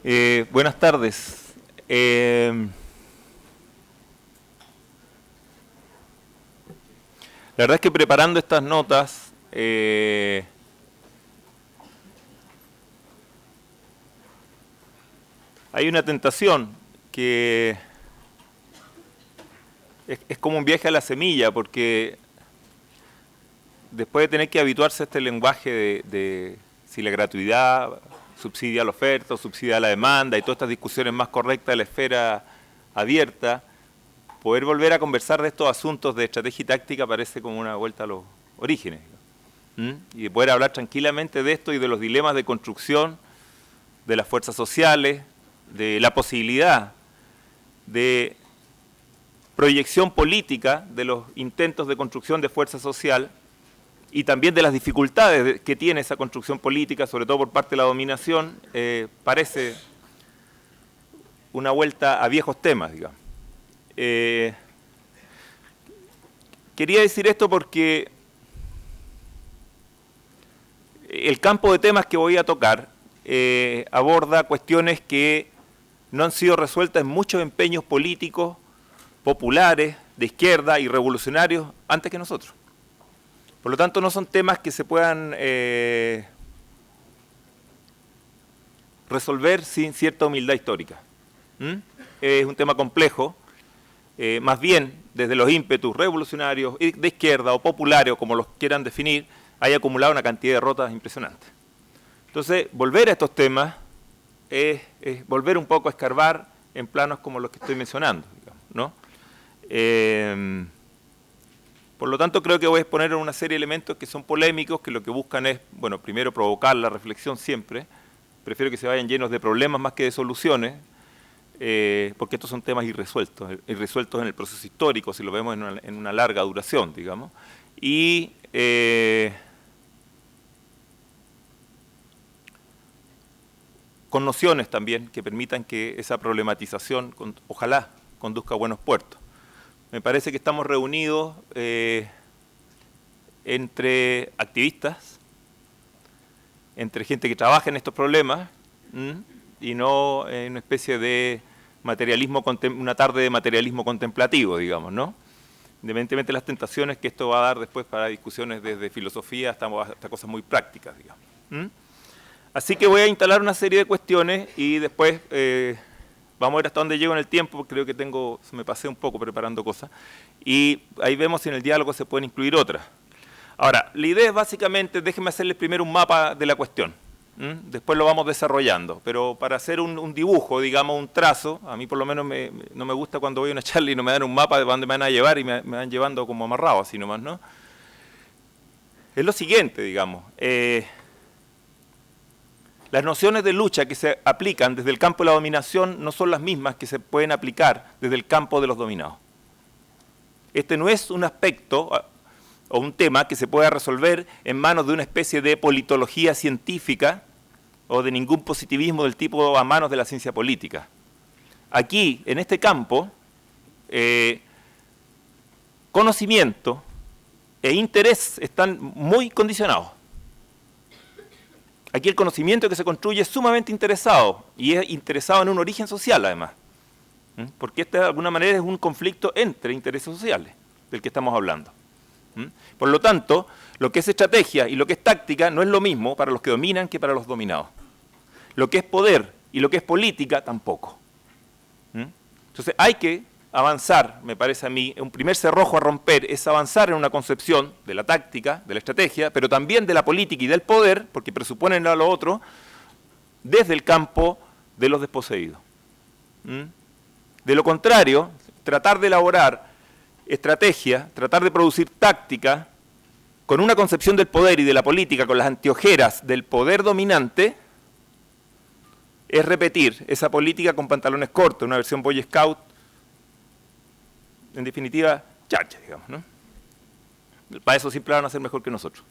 Buenas tardes. La verdad es que preparando estas notas, hay una tentación que es como un viaje a la semilla, porque después de tener que habituarse a este lenguaje de si la gratuidad subsidia la oferta o subsidia la demanda y todas estas discusiones más correctas de la esfera abierta, poder volver a conversar de estos asuntos de estrategia y táctica parece como una vuelta a los orígenes. Y de poder hablar tranquilamente de esto y de los dilemas de construcción de las fuerzas sociales, de la posibilidad de proyección política de los intentos de construcción de fuerza social y también de las dificultades que tiene esa construcción política, sobre todo por parte de la dominación, parece una vuelta a viejos temas, digamos. Quería decir esto porque el campo de temas que voy a tocar aborda cuestiones que no han sido resueltas en muchos empeños políticos, populares, de izquierda y revolucionarios antes que nosotros. Por lo tanto, no son temas que se puedan resolver sin cierta humildad histórica. Es un tema complejo, más bien desde los ímpetus revolucionarios, de izquierda o populares, o como los quieran definir, hay acumulado una cantidad de derrotas impresionante. Entonces, volver a estos temas es volver un poco a escarbar en planos como los que estoy mencionando, digamos, ¿no? Por lo tanto, creo que voy a exponer una serie de elementos que son polémicos, que lo que buscan es, bueno, primero provocar la reflexión siempre. Prefiero que se vayan llenos de problemas más que de soluciones, porque estos son temas irresueltos en el proceso histórico, si lo vemos en una larga duración, digamos. Y con nociones también que permitan que esa problematización, ojalá, conduzca a buenos puertos. Me parece que estamos reunidos entre activistas, entre gente que trabaja en estos problemas, y no en una especie de materialismo, una tarde de materialismo contemplativo, digamos, ¿no? Independientemente de las tentaciones que esto va a dar después para discusiones desde filosofía hasta cosas muy prácticas, digamos. Así que voy a instalar una serie de cuestiones y después vamos a ver hasta dónde llego en el tiempo, porque creo que me pasé un poco preparando cosas, y ahí vemos si en el diálogo se pueden incluir otras. Ahora, la idea es básicamente, déjenme hacerles primero un mapa de la cuestión, después lo vamos desarrollando, pero para hacer un dibujo, digamos, un trazo, a mí por lo menos no me gusta cuando voy a una charla y no me dan un mapa de dónde me van a llevar y me van llevando como amarrado, así nomás, ¿no? Es lo siguiente, digamos. Las nociones de lucha que se aplican desde el campo de la dominación no son las mismas que se pueden aplicar desde el campo de los dominados. Este no es un aspecto o un tema que se pueda resolver en manos de una especie de politología científica o de ningún positivismo del tipo a manos de la ciencia política. Aquí, en este campo, conocimiento e interés están muy condicionados. Aquí el conocimiento que se construye es sumamente interesado, y es interesado en un origen social además, porque este de alguna manera es un conflicto entre intereses sociales del que estamos hablando. Por lo tanto, lo que es estrategia y lo que es táctica no es lo mismo para los que dominan que para los dominados. Lo que es poder y lo que es política tampoco. Entonces hay que avanzar, me parece a mí, un primer cerrojo a romper es avanzar en una concepción de la táctica, de la estrategia, pero también de la política y del poder, porque presuponen a lo otro, desde el campo de los desposeídos. De lo contrario, tratar de elaborar estrategia, tratar de producir táctica, con una concepción del poder y de la política, con las anteojeras del poder dominante, es repetir esa política con pantalones cortos, una versión Boy Scout, en definitiva, charcha, digamos, ¿no? Para eso siempre van a ser mejor que nosotros.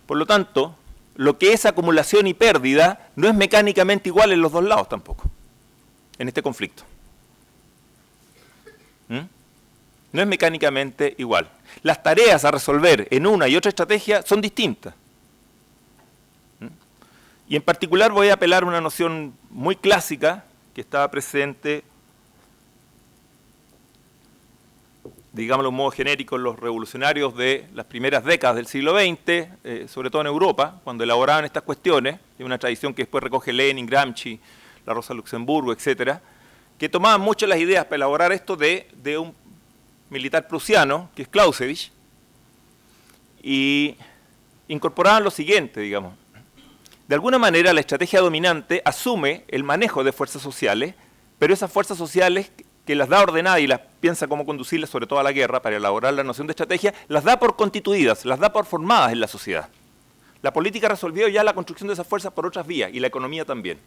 Por lo tanto, lo que es acumulación y pérdida no es mecánicamente igual en los dos lados tampoco, en este conflicto. No es mecánicamente igual. Las tareas a resolver en una y otra estrategia son distintas. Y en particular voy a apelar a una noción muy clásica que estaba presente, digámoslo de un modo genérico, en los revolucionarios de las primeras décadas del siglo XX, sobre todo en Europa, cuando elaboraban estas cuestiones, de una tradición que después recoge Lenin, Gramsci, la Rosa Luxemburgo, etcétera, que tomaban mucho las ideas para elaborar esto de un militar prusiano, que es Clausewitz, y incorporaban lo siguiente, digamos. De alguna manera la estrategia dominante asume el manejo de fuerzas sociales, pero esas fuerzas sociales que las da ordenadas y las piensa cómo conducirlas, sobre todo a la guerra, para elaborar la noción de estrategia, las da por constituidas, las da por formadas en la sociedad. La política resolvió ya la construcción de esas fuerzas por otras vías, y la economía también.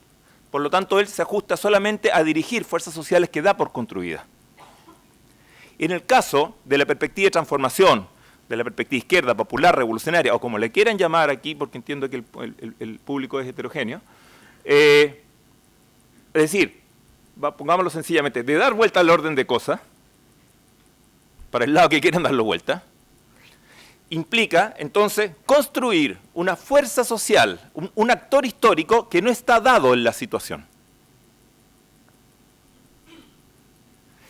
Por lo tanto, él se ajusta solamente a dirigir fuerzas sociales que da por construidas. En el caso de la perspectiva de transformación, de la perspectiva izquierda, popular, revolucionaria, o como le quieran llamar aquí, porque entiendo que el público es heterogéneo, es decir, pongámoslo sencillamente, de dar vuelta al orden de cosas, para el lado que quieran darlo vuelta, implica entonces construir una fuerza social, un actor histórico que no está dado en la situación.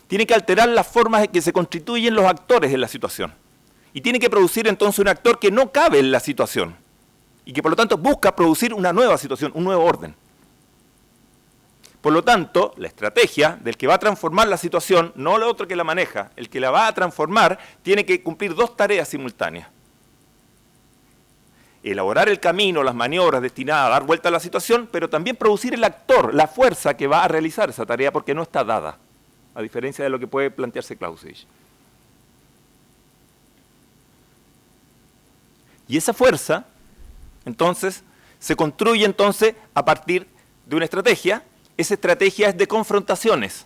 Tiene que alterar las formas en que se constituyen los actores en la situación. Y tiene que producir entonces un actor que no cabe en la situación y que por lo tanto busca producir una nueva situación, un nuevo orden. Por lo tanto, la estrategia del que va a transformar la situación, no el otro que la maneja, el que la va a transformar, tiene que cumplir dos tareas simultáneas. Elaborar el camino, las maniobras destinadas a dar vuelta a la situación, pero también producir el actor, la fuerza que va a realizar esa tarea porque no está dada, a diferencia de lo que puede plantearse Clausewitz. Y esa fuerza, entonces, se construye entonces a partir de una estrategia. Esa estrategia es de confrontaciones.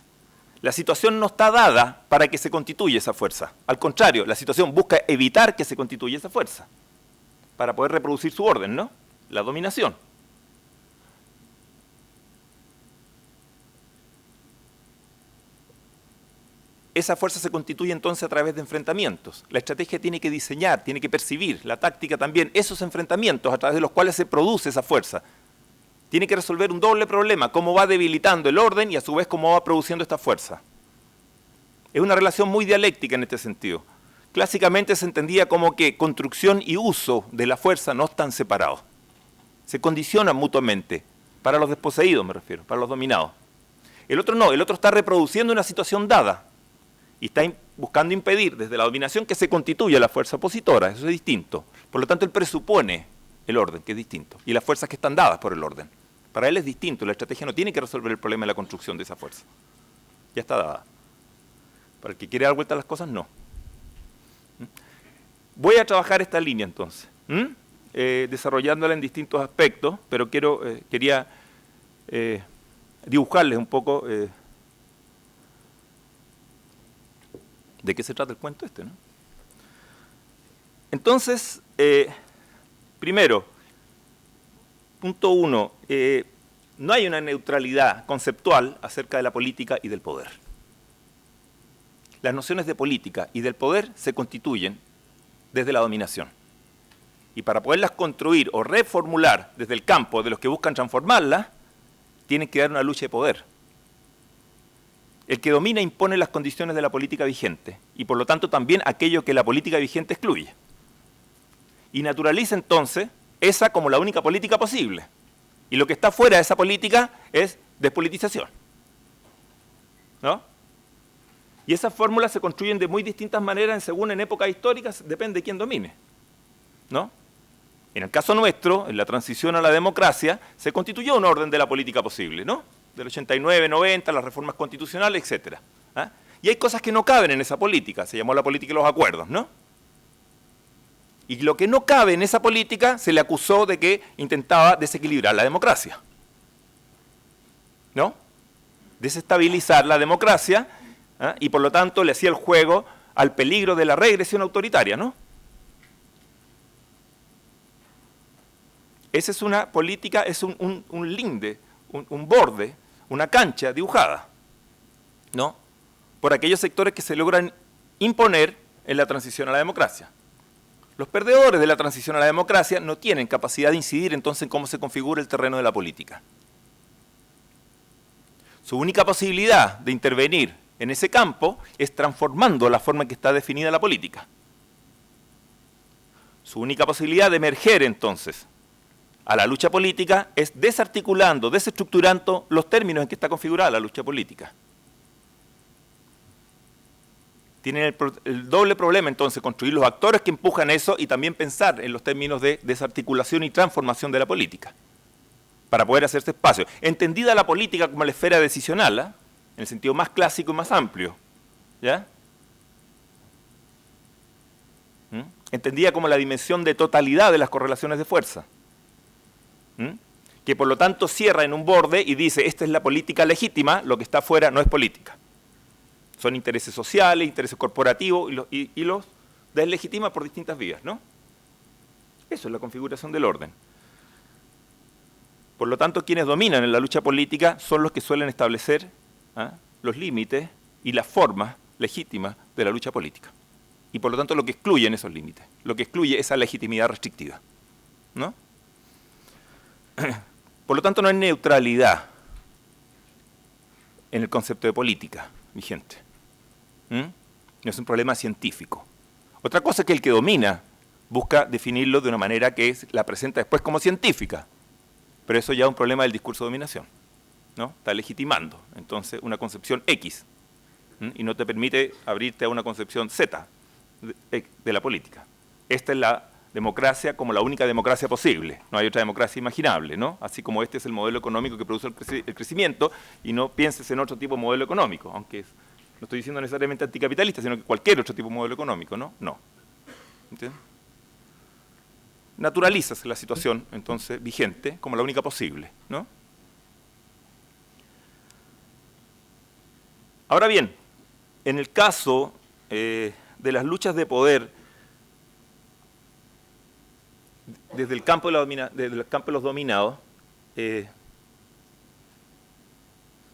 La situación no está dada para que se constituya esa fuerza. Al contrario, la situación busca evitar que se constituya esa fuerza, para poder reproducir su orden, ¿no? La dominación. Esa fuerza se constituye entonces a través de enfrentamientos. La estrategia tiene que diseñar, tiene que percibir, la táctica también, esos enfrentamientos a través de los cuales se produce esa fuerza. Tiene que resolver un doble problema, cómo va debilitando el orden y a su vez cómo va produciendo esta fuerza. Es una relación muy dialéctica en este sentido. Clásicamente se entendía como que construcción y uso de la fuerza no están separados. Se condicionan mutuamente, para los desposeídos me refiero, para los dominados. El otro no, el otro está reproduciendo una situación dada y está buscando impedir desde la dominación que se constituya la fuerza opositora, eso es distinto. Por lo tanto, él presupone el orden, que es distinto, y las fuerzas que están dadas por el orden. Para él es distinto, la estrategia no tiene que resolver el problema de la construcción de esa fuerza. Ya está dada. Para el que quiere dar vuelta a las cosas, no. Voy a trabajar esta línea entonces, desarrollándola en distintos aspectos, pero quería dibujarles un poco de qué se trata el cuento este, ¿no? Entonces, primero, punto 1, no hay una neutralidad conceptual acerca de la política y del poder. Las nociones de política y del poder se constituyen desde la dominación. Y para poderlas construir o reformular desde el campo de los que buscan transformarlas, tienen que dar una lucha de poder. El que domina impone las condiciones de la política vigente y por lo tanto también aquello que la política vigente excluye. Y naturaliza entonces esa como la única política posible. Y lo que está fuera de esa política es despolitización, ¿no? Y esas fórmulas se construyen de muy distintas maneras según en épocas históricas, depende de quién domine, ¿no? En el caso nuestro, en la transición a la democracia, se constituyó un orden de la política posible, ¿no? Del 89, 90, las reformas constitucionales, etc. ¿Ah? Y hay cosas que no caben en esa política, se llamó la política de los acuerdos, ¿no? Y lo que no cabe en esa política se le acusó de que intentaba desequilibrar la democracia, ¿no? Desestabilizar la democracia, ¿ah? Y por lo tanto le hacía el juego al peligro de la regresión autoritaria, ¿no? Esa es una política, es un linde, un borde, una cancha dibujada, ¿no? Por aquellos sectores que se logran imponer en la transición a la democracia. Los perdedores de la transición a la democracia no tienen capacidad de incidir entonces en cómo se configura el terreno de la política. Su única posibilidad de intervenir en ese campo es transformando la forma en que está definida la política. Su única posibilidad de emerger entonces a la lucha política es desarticulando, desestructurando los términos en que está configurada la lucha política. Tienen el doble problema entonces, construir los actores que empujan eso y también pensar en los términos de desarticulación y transformación de la política, para poder hacerse espacio. Entendida la política como la esfera decisional, en el sentido más clásico y más amplio, ¿ya? Entendida como la dimensión de totalidad de las correlaciones de fuerza, que por lo tanto cierra en un borde y dice, esta es la política legítima, lo que está afuera no es política. Son intereses sociales, intereses corporativos y los deslegitima por distintas vías, ¿no? Eso es la configuración del orden. Por lo tanto, quienes dominan en la lucha política son los que suelen establecer los límites y las formas legítimas de la lucha política. Y por lo tanto, lo que excluyen esos límites, lo que excluye esa legitimidad restrictiva, ¿no? Por lo tanto, no hay neutralidad en el concepto de política vigente. No es un problema científico. Otra cosa es que el que domina busca definirlo de una manera que la presenta después como científica, pero eso ya es un problema del discurso de dominación, ¿no? Está legitimando entonces una concepción X y no te permite abrirte a una concepción Z de la política. Esta es la democracia como la única democracia posible, no hay otra democracia imaginable, ¿no? Así como este es el modelo económico que produce el crecimiento y no pienses en otro tipo de modelo económico, aunque no estoy diciendo necesariamente anticapitalista, sino que cualquier otro tipo de modelo económico, ¿no? No. ¿Entiendes? Naturalizas la situación, entonces, vigente, como la única posible, ¿no? Ahora bien, en el caso de las luchas de poder desde el campo de los dominados,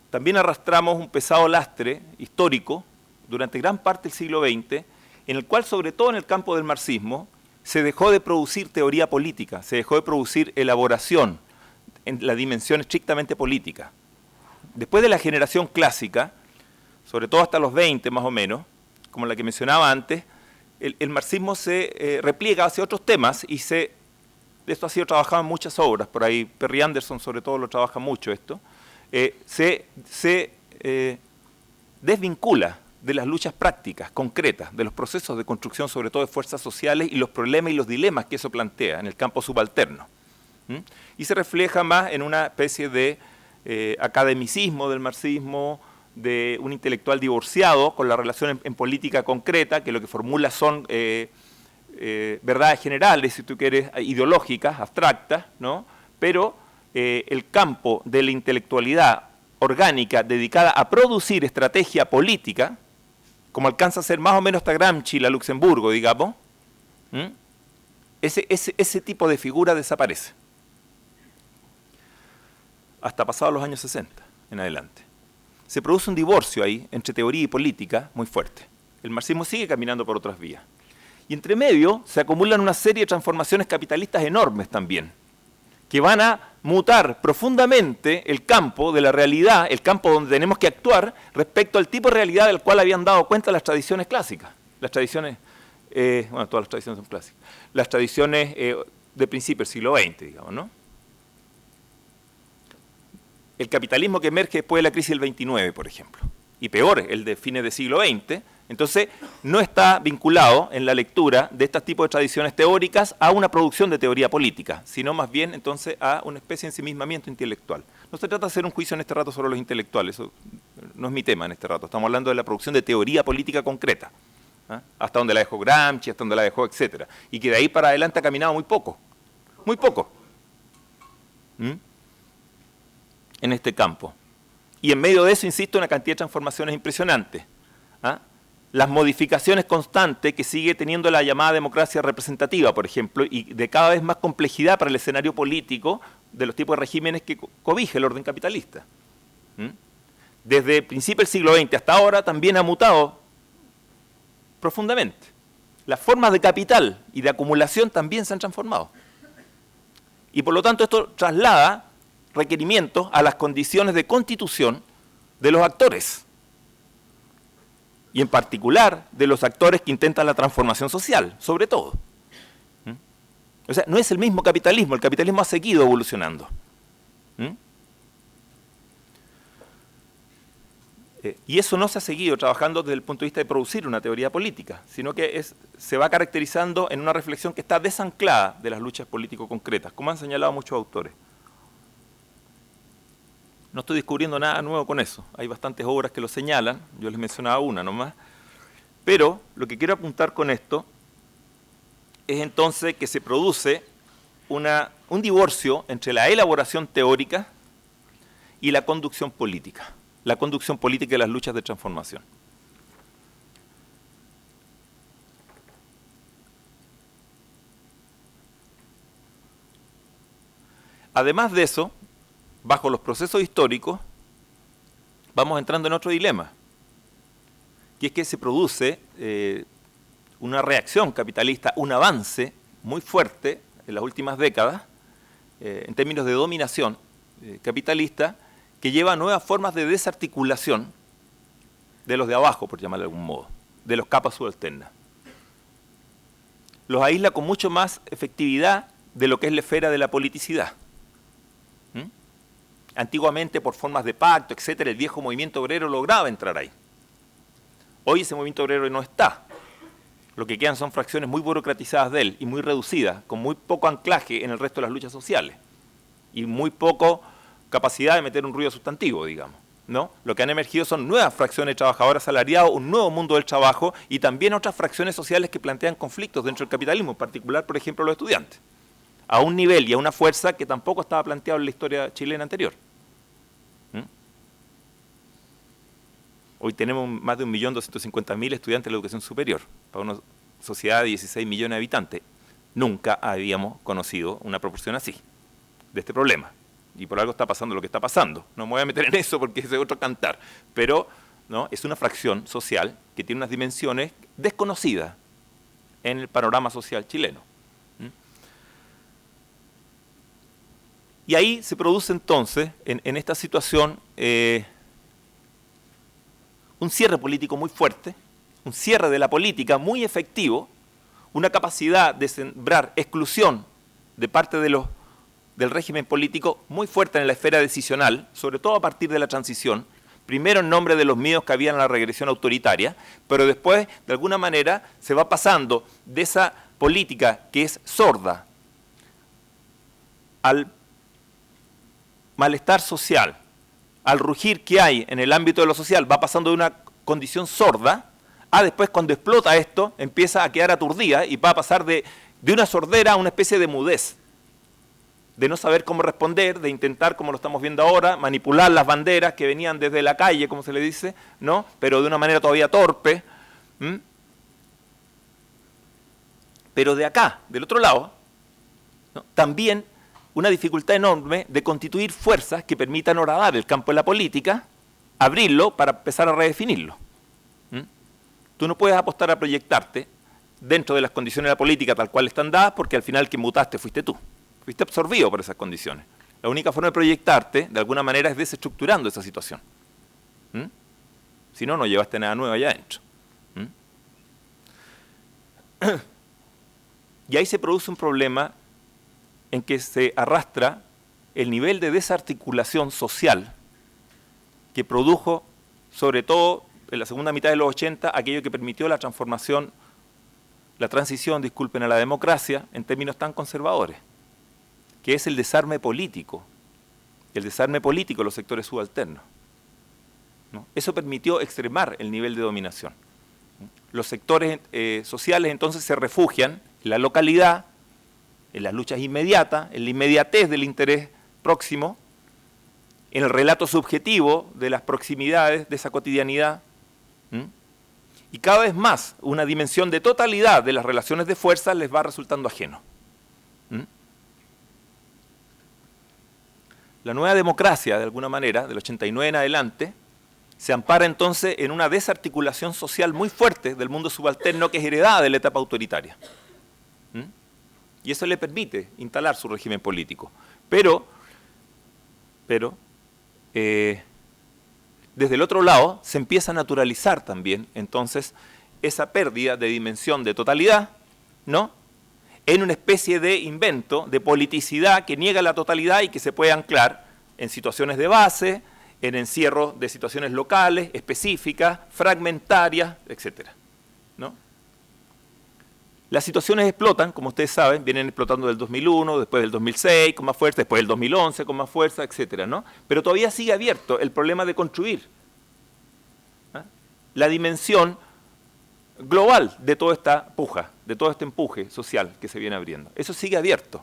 también arrastramos un pesado lastre histórico durante gran parte del siglo XX, en el cual, sobre todo en el campo del marxismo, se dejó de producir teoría política, se dejó de producir elaboración en la dimensión estrictamente política. Después de la generación clásica, sobre todo hasta los 20 más o menos, como la que mencionaba antes, el marxismo se repliega hacia otros temas y esto ha sido trabajado en muchas obras, por ahí Perry Anderson sobre todo lo trabaja mucho esto, se desvincula de las luchas prácticas, concretas, de los procesos de construcción sobre todo de fuerzas sociales y los problemas y los dilemas que eso plantea en el campo subalterno. Y se refleja más en una especie de academicismo del marxismo, de un intelectual divorciado con la relación en política concreta, que lo que formula son verdades generales, si tú quieres, ideológicas, abstractas, ¿no? Pero el campo de la intelectualidad orgánica dedicada a producir estrategia política, como alcanza a ser más o menos hasta Gramsci, la Luxemburgo, digamos, ese tipo de figura desaparece. Hasta pasados los años 60 en adelante. Se produce un divorcio ahí entre teoría y política muy fuerte. El marxismo sigue caminando por otras vías. Y entre medio se acumulan una serie de transformaciones capitalistas enormes también, que van a mutar profundamente el campo de la realidad, el campo donde tenemos que actuar respecto al tipo de realidad del cual habían dado cuenta las tradiciones clásicas. Las tradiciones, bueno, todas las tradiciones son clásicas. Las tradiciones de principio del siglo XX, digamos, ¿no? El capitalismo que emerge después de la crisis del 29, por ejemplo, y peor, el de fines del siglo XX, entonces no está vinculado en la lectura de estos tipos de tradiciones teóricas a una producción de teoría política, sino más bien entonces a una especie de ensimismamiento intelectual. No se trata de hacer un juicio en este rato sobre los intelectuales, eso no es mi tema en este rato, estamos hablando de la producción de teoría política concreta, hasta donde la dejó Gramsci, hasta donde la dejó, etc. Y que de ahí para adelante ha caminado muy poco, muy poco. En este campo. Y en medio de eso, insisto, una cantidad de transformaciones impresionantes. Las modificaciones constantes que sigue teniendo la llamada democracia representativa, por ejemplo, y de cada vez más complejidad para el escenario político de los tipos de regímenes que cobija el orden capitalista. Desde el principio del siglo XX hasta ahora también ha mutado profundamente las formas de capital y de acumulación también se han transformado. Y por lo tanto esto traslada requerimientos a las condiciones de constitución de los actores. Y en particular de los actores que intentan la transformación social, sobre todo. O sea, no es el mismo capitalismo, el capitalismo ha seguido evolucionando. Y eso no se ha seguido trabajando desde el punto de vista de producir una teoría política, sino que se va caracterizando en una reflexión que está desanclada de las luchas político-concretas, como han señalado muchos autores. No estoy descubriendo nada nuevo con eso, hay bastantes obras que lo señalan, yo les mencionaba una nomás, pero lo que quiero apuntar con esto es entonces que se produce un divorcio entre la elaboración teórica y la conducción política de las luchas de transformación. Además de eso, bajo los procesos históricos, vamos entrando en otro dilema, que es que se produce una reacción capitalista, un avance muy fuerte en las últimas décadas, en términos de dominación capitalista, que lleva a nuevas formas de desarticulación de los de abajo, por llamarlo de algún modo, de los capas subalternas. Los aísla con mucho más efectividad de lo que es la esfera de la politicidad. Antiguamente, por formas de pacto, etcétera, el viejo movimiento obrero lograba entrar ahí. Hoy ese movimiento obrero no está. Lo que quedan son fracciones muy burocratizadas de él y muy reducidas, con muy poco anclaje en el resto de las luchas sociales y muy poco capacidad de meter un ruido sustantivo, digamos, ¿no? Lo que han emergido son nuevas fracciones de trabajadores asalariados, un nuevo mundo del trabajo y también otras fracciones sociales que plantean conflictos dentro del capitalismo, en particular, por ejemplo, los estudiantes, a un nivel y a una fuerza que tampoco estaba planteado en la historia chilena anterior. Hoy tenemos más de 1.250.000 estudiantes de la educación superior, para una sociedad de 16 millones de habitantes. Nunca habíamos conocido una proporción así, de este problema. Y por algo está pasando lo que está pasando. No me voy a meter en eso porque es otro cantar. Pero ¿no? Es una fracción social que tiene unas dimensiones desconocidas en el panorama social chileno. Y ahí se produce entonces, en esta situación, un cierre político muy fuerte, un cierre de la política muy efectivo, una capacidad de sembrar exclusión de parte del régimen político muy fuerte en la esfera decisional, sobre todo a partir de la transición, primero en nombre de los miedos que había en la regresión autoritaria, pero después, de alguna manera, se va pasando de esa política que es sorda al malestar social, al rugir que hay en el ámbito de lo social, va pasando de una condición sorda a después, cuando explota esto, empieza a quedar aturdida y va a pasar de una sordera a una especie de mudez, de no saber cómo responder, de intentar, como lo estamos viendo ahora, manipular las banderas que venían desde la calle, como se le dice, ¿no? Pero de una manera todavía torpe. Pero de acá, del otro lado, ¿no? También una dificultad enorme de constituir fuerzas que permitan horadar el campo de la política, abrirlo para empezar a redefinirlo. Tú no puedes apostar a proyectarte dentro de las condiciones de la política tal cual están dadas, porque al final quien mutaste fuiste tú. Fuiste absorbido por esas condiciones. La única forma de proyectarte, de alguna manera, es desestructurando esa situación. Si no, no llevaste nada nuevo allá adentro. Y ahí se produce un problema en que se arrastra el nivel de desarticulación social que produjo, sobre todo en la segunda mitad de los 80, aquello que permitió la transformación, la transición, disculpen, a la democracia en términos tan conservadores, que es el desarme político de los sectores subalternos, ¿no? Eso permitió extremar el nivel de dominación. Los sectores sociales entonces se refugian en la localidad, en las luchas inmediatas, en la inmediatez del interés próximo, en el relato subjetivo de las proximidades, de esa cotidianidad. Y cada vez más una dimensión de totalidad de las relaciones de fuerza les va resultando ajeno. La nueva democracia, de alguna manera, del 89 en adelante, se ampara entonces en una desarticulación social muy fuerte del mundo subalterno que es heredada de la etapa autoritaria. ¿Mm? Y eso le permite instalar su régimen político. Pero desde el otro lado se empieza a naturalizar también entonces esa pérdida de dimensión de totalidad, ¿no?, en una especie de invento de politicidad que niega la totalidad y que se puede anclar en situaciones de base, en encierro de situaciones locales, específicas, fragmentarias, etc., ¿no? Las situaciones explotan, como ustedes saben, vienen explotando del 2001, después del 2006 con más fuerza, después del 2011 con más fuerza, etc., ¿no? Pero todavía sigue abierto el problema de construir, ¿ah?, la dimensión global de toda esta puja, de todo este empuje social que se viene abriendo. Eso sigue abierto.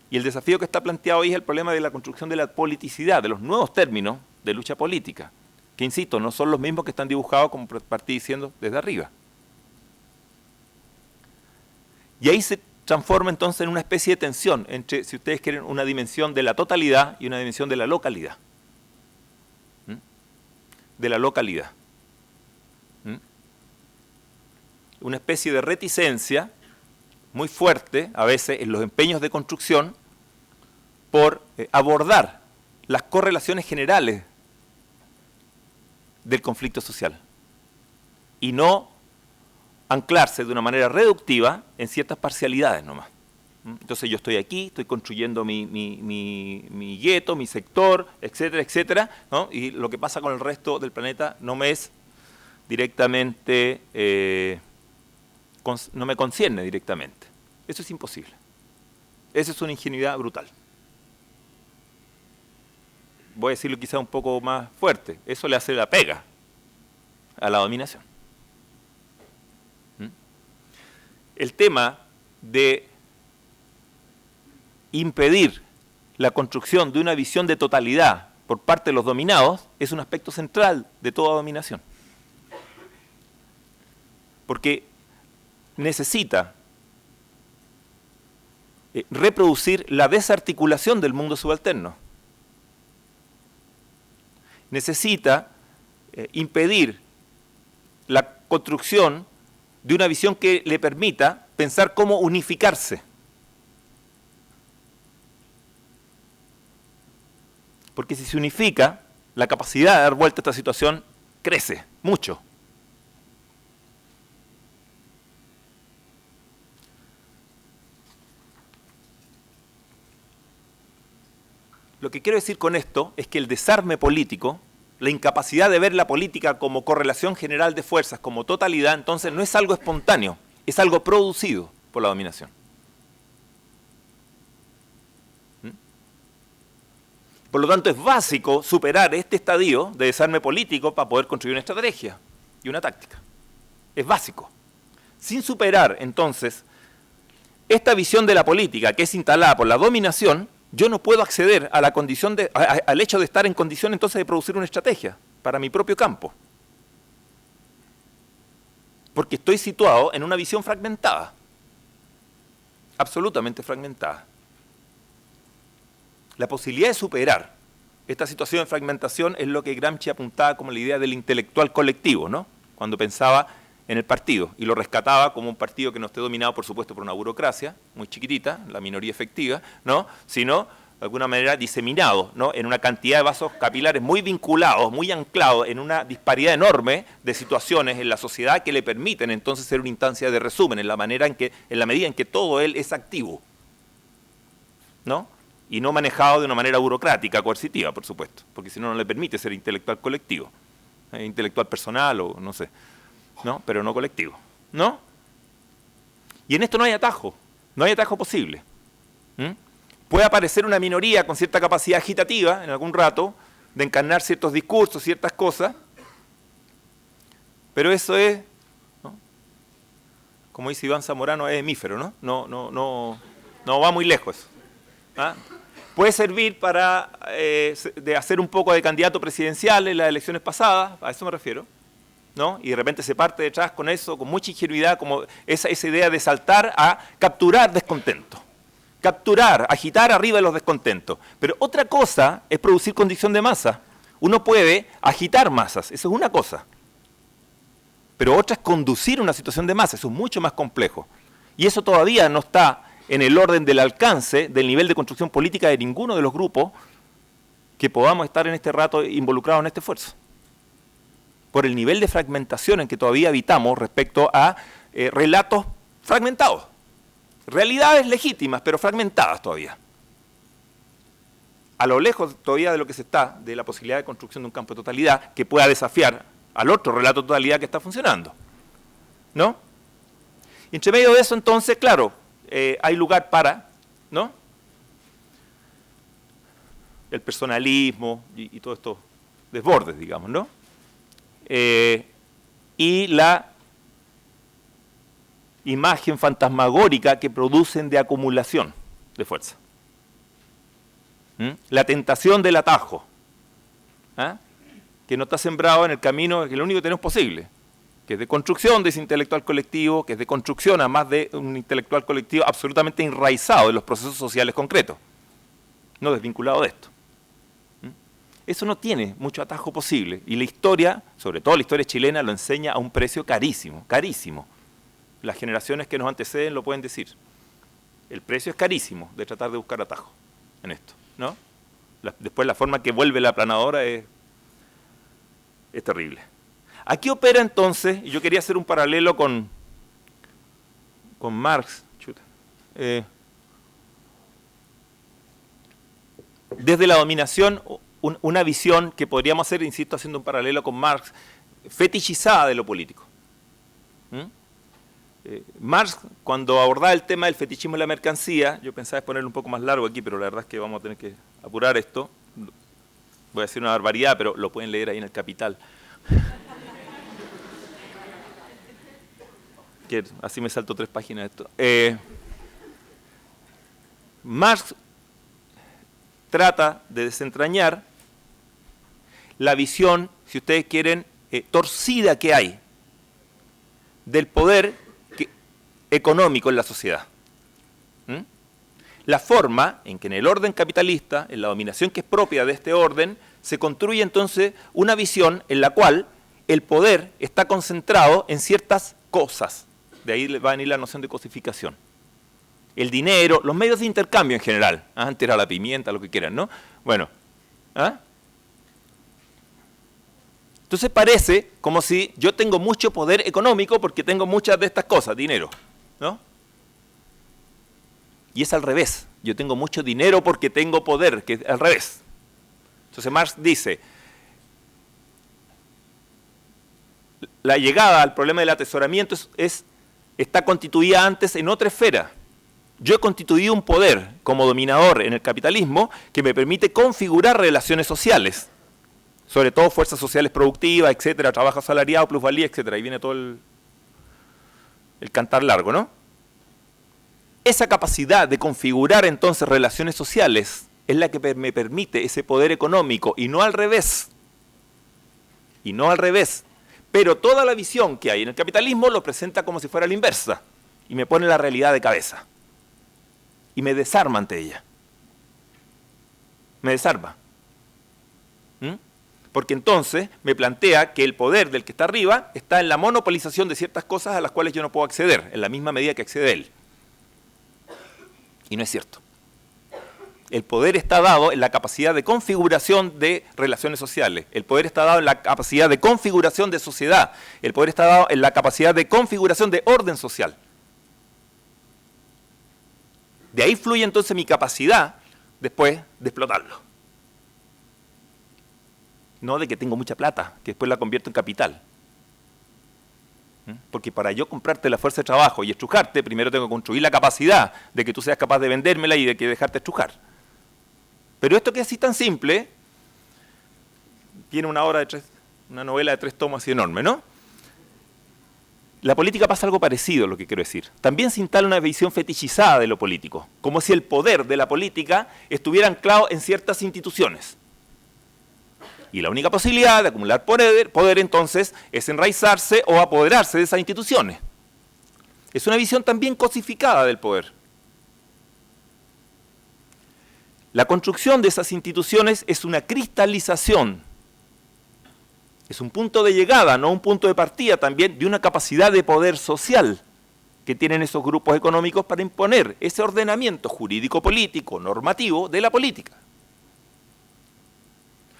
Y el desafío que está planteado hoy es el problema de la construcción de la politicidad, de los nuevos términos de lucha política, que, insisto, no son los mismos que están dibujados, como partí diciendo, desde arriba. Y ahí se transforma entonces en una especie de tensión entre, si ustedes quieren, una dimensión de la totalidad y una dimensión de la localidad. ¿Mm? De la localidad. ¿Mm? Una especie de reticencia muy fuerte, a veces, en los empeños de construcción, por abordar las correlaciones generales del conflicto social y no anclarse de una manera reductiva en ciertas parcialidades nomás. Entonces yo estoy aquí, estoy construyendo mi gueto, mi sector, etcétera, etcétera, ¿no? Y lo que pasa con el resto del planeta no me es directamente, no me concierne directamente. Eso es imposible. Esa es una ingenuidad brutal. Voy a decirlo quizá un poco más fuerte. Eso le hace la pega a la dominación. El tema de impedir la construcción de una visión de totalidad por parte de los dominados es un aspecto central de toda dominación. Porque necesita reproducir la desarticulación del mundo subalterno. Necesita impedir la construcción de una visión que le permita pensar cómo unificarse. Porque si se unifica, la capacidad de dar vuelta a esta situación crece mucho. Lo que quiero decir con esto es que el desarme político, la incapacidad de ver la política como correlación general de fuerzas, como totalidad, entonces no es algo espontáneo, es algo producido por la dominación. Por lo tanto, es básico superar este estadio de desarme político para poder construir una estrategia y una táctica. Es básico. Sin superar, entonces, esta visión de la política que es instalada por la dominación, yo no puedo acceder a la condición al hecho de estar en condición entonces de producir una estrategia para mi propio campo. Porque estoy situado en una visión fragmentada, absolutamente fragmentada. La posibilidad de superar esta situación de fragmentación es lo que Gramsci apuntaba como la idea del intelectual colectivo, ¿no?, cuando pensaba en el partido, y lo rescataba como un partido que no esté dominado, por supuesto, por una burocracia muy chiquitita, la minoría efectiva, ¿no?, sino de alguna manera diseminado, ¿no?, en una cantidad de vasos capilares muy vinculados, muy anclados en una disparidad enorme de situaciones en la sociedad que le permiten entonces ser una instancia de resumen en la medida en que todo él es activo, ¿no?, y no manejado de una manera burocrática, coercitiva, por supuesto, porque si no, no le permite ser intelectual colectivo, intelectual personal o no sé, ¿no?, pero no colectivo, ¿no? Y en esto no hay atajo posible. Puede aparecer una minoría con cierta capacidad agitativa en algún rato de encarnar ciertos discursos, ciertas cosas, pero eso es, ¿no?, como dice Iván Zamorano, es hemífero, ¿no? No va muy lejos. ¿Ah? Puede servir para de hacer un poco de candidato presidencial en las elecciones pasadas, a eso me refiero, ¿no? Y de repente se parte detrás con eso, con mucha ingenuidad, como esa idea de saltar a capturar descontento. Capturar, agitar arriba de los descontentos. Pero otra cosa es producir condición de masa. Uno puede agitar masas, eso es una cosa. Pero otra es conducir una situación de masa, eso es mucho más complejo. Y eso todavía no está en el orden del alcance del nivel de construcción política de ninguno de los grupos que podamos estar en este rato involucrados en este esfuerzo. Por el nivel de fragmentación en que todavía habitamos respecto a relatos fragmentados. Realidades legítimas, pero fragmentadas todavía. A lo lejos todavía de lo que se está, de la posibilidad de construcción de un campo de totalidad que pueda desafiar al otro relato de totalidad que está funcionando. ¿No? Y entre medio de eso, entonces, claro, hay lugar para, ¿no?, el personalismo y todos estos desbordes, digamos, ¿no? Y la imagen fantasmagórica que producen de acumulación de fuerza. La tentación del atajo, que no está sembrado en el camino, que es lo único que tenemos posible, que es de construcción de ese intelectual colectivo, que es de construcción además de un intelectual colectivo absolutamente enraizado en los procesos sociales concretos, no desvinculado de esto. Eso no tiene mucho atajo posible, y la historia, sobre todo la historia chilena, lo enseña a un precio carísimo, carísimo. Las generaciones que nos anteceden lo pueden decir. El precio es carísimo de tratar de buscar atajo en esto, ¿no? Después la forma que vuelve la aplanadora es terrible. Aquí opera entonces, y yo quería hacer un paralelo con Marx, desde la dominación, una visión que podríamos hacer, insisto, haciendo un paralelo con Marx, fetichizada de lo político. Marx, cuando abordaba el tema del fetichismo de la mercancía, yo pensaba ponerlo un poco más largo aquí, pero la verdad es que vamos a tener que apurar esto. Voy a decir una barbaridad, pero lo pueden leer ahí en el Capital. Que así me salto 3 páginas de esto. Marx trata de desentrañar la visión, si ustedes quieren, torcida que hay del poder económico en la sociedad. La forma en que en el orden capitalista, en la dominación que es propia de este orden, se construye entonces una visión en la cual el poder está concentrado en ciertas cosas. De ahí va a venir la noción de cosificación. El dinero, los medios de intercambio en general. Antes era la pimienta, lo que quieran, ¿no? Bueno. Entonces parece como si yo tengo mucho poder económico porque tengo muchas de estas cosas, dinero, ¿no? Y es al revés. Yo tengo mucho dinero porque tengo poder, que es al revés. Entonces Marx dice, la llegada al problema del atesoramiento está constituida antes en otra esfera. Yo he constituido un poder como dominador en el capitalismo que me permite configurar relaciones sociales, sobre todo fuerzas sociales productivas, etcétera, trabajo asalariado, plusvalía, etcétera. Ahí viene todo el cantar largo, ¿no? Esa capacidad de configurar entonces relaciones sociales es la que me permite ese poder económico y no al revés. Y no al revés. Pero toda la visión que hay en el capitalismo lo presenta como si fuera la inversa y me pone la realidad de cabeza. Y me desarma ante ella. Me desarma. Porque entonces me plantea que el poder del que está arriba está en la monopolización de ciertas cosas a las cuales yo no puedo acceder, en la misma medida que accede él. Y no es cierto. El poder está dado en la capacidad de configuración de relaciones sociales. El poder está dado en la capacidad de configuración de sociedad. El poder está dado en la capacidad de configuración de orden social. De ahí fluye entonces mi capacidad después de explotarlo. No de que tengo mucha plata, que después la convierto en capital. Porque para yo comprarte la fuerza de trabajo y estrujarte, primero tengo que construir la capacidad de que tú seas capaz de vendérmela y de que dejarte estrujar. Pero esto que es así tan simple, tiene una novela de 3 tomos así enorme, ¿no? La política pasa algo parecido, lo que quiero decir. También se instala una visión fetichizada de lo político, como si el poder de la política estuviera anclado en ciertas instituciones. Y la única posibilidad de acumular poder entonces es enraizarse o apoderarse de esas instituciones. Es una visión también cosificada del poder. La construcción de esas instituciones es una cristalización Es un punto de llegada, no un punto de partida también de una capacidad de poder social que tienen esos grupos económicos para imponer ese ordenamiento jurídico-político, normativo de la política.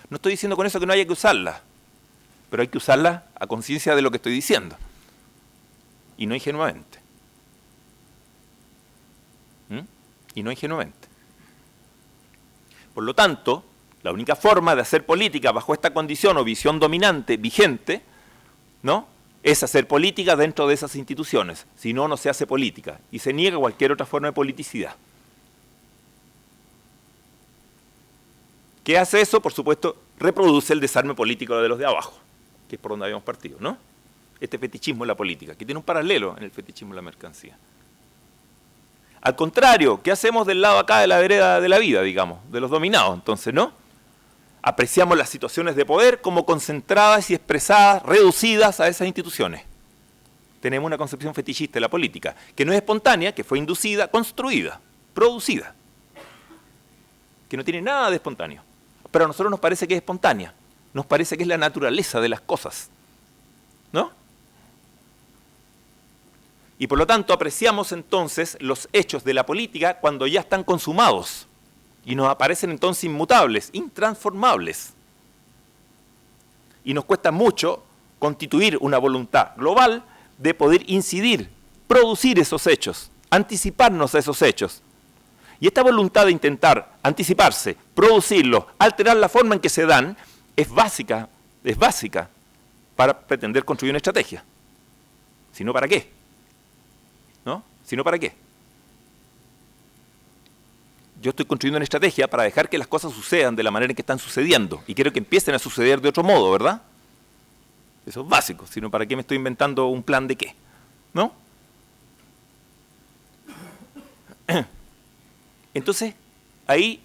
No estoy diciendo con eso que no haya que usarla, pero hay que usarla a conciencia de lo que estoy diciendo, y no ingenuamente. Y no ingenuamente. Por lo tanto, la única forma de hacer política bajo esta condición o visión dominante vigente, ¿no?, es hacer política dentro de esas instituciones. Si no, no se hace política y se niega cualquier otra forma de politicidad. ¿Qué hace eso? Por supuesto, reproduce el desarme político de los de abajo, que es por donde habíamos partido, ¿no? Este fetichismo de la política, que tiene un paralelo en el fetichismo de la mercancía. Al contrario, ¿qué hacemos del lado acá de la vereda de la vida, digamos, de los dominados? Entonces, ¿no? Apreciamos las situaciones de poder como concentradas y expresadas, reducidas a esas instituciones. Tenemos una concepción fetichista de la política, que no es espontánea, que fue inducida, construida, producida, que no tiene nada de espontáneo. Pero a nosotros nos parece que es espontánea, nos parece que es la naturaleza de las cosas, ¿no? Y por lo tanto apreciamos entonces los hechos de la política cuando ya están consumados y nos aparecen entonces inmutables, intransformables. Y nos cuesta mucho constituir una voluntad global de poder incidir, producir esos hechos, anticiparnos a esos hechos. Y esta voluntad de intentar anticiparse, producirlos, alterar la forma en que se dan, es básica para pretender construir una estrategia. Si no, ¿para qué? ¿No? Si no, ¿para qué? Yo estoy construyendo una estrategia para dejar que las cosas sucedan de la manera en que están sucediendo y quiero que empiecen a suceder de otro modo, ¿verdad? Eso es básico, si no, ¿para qué me estoy inventando un plan de qué? ¿No? Entonces, ahí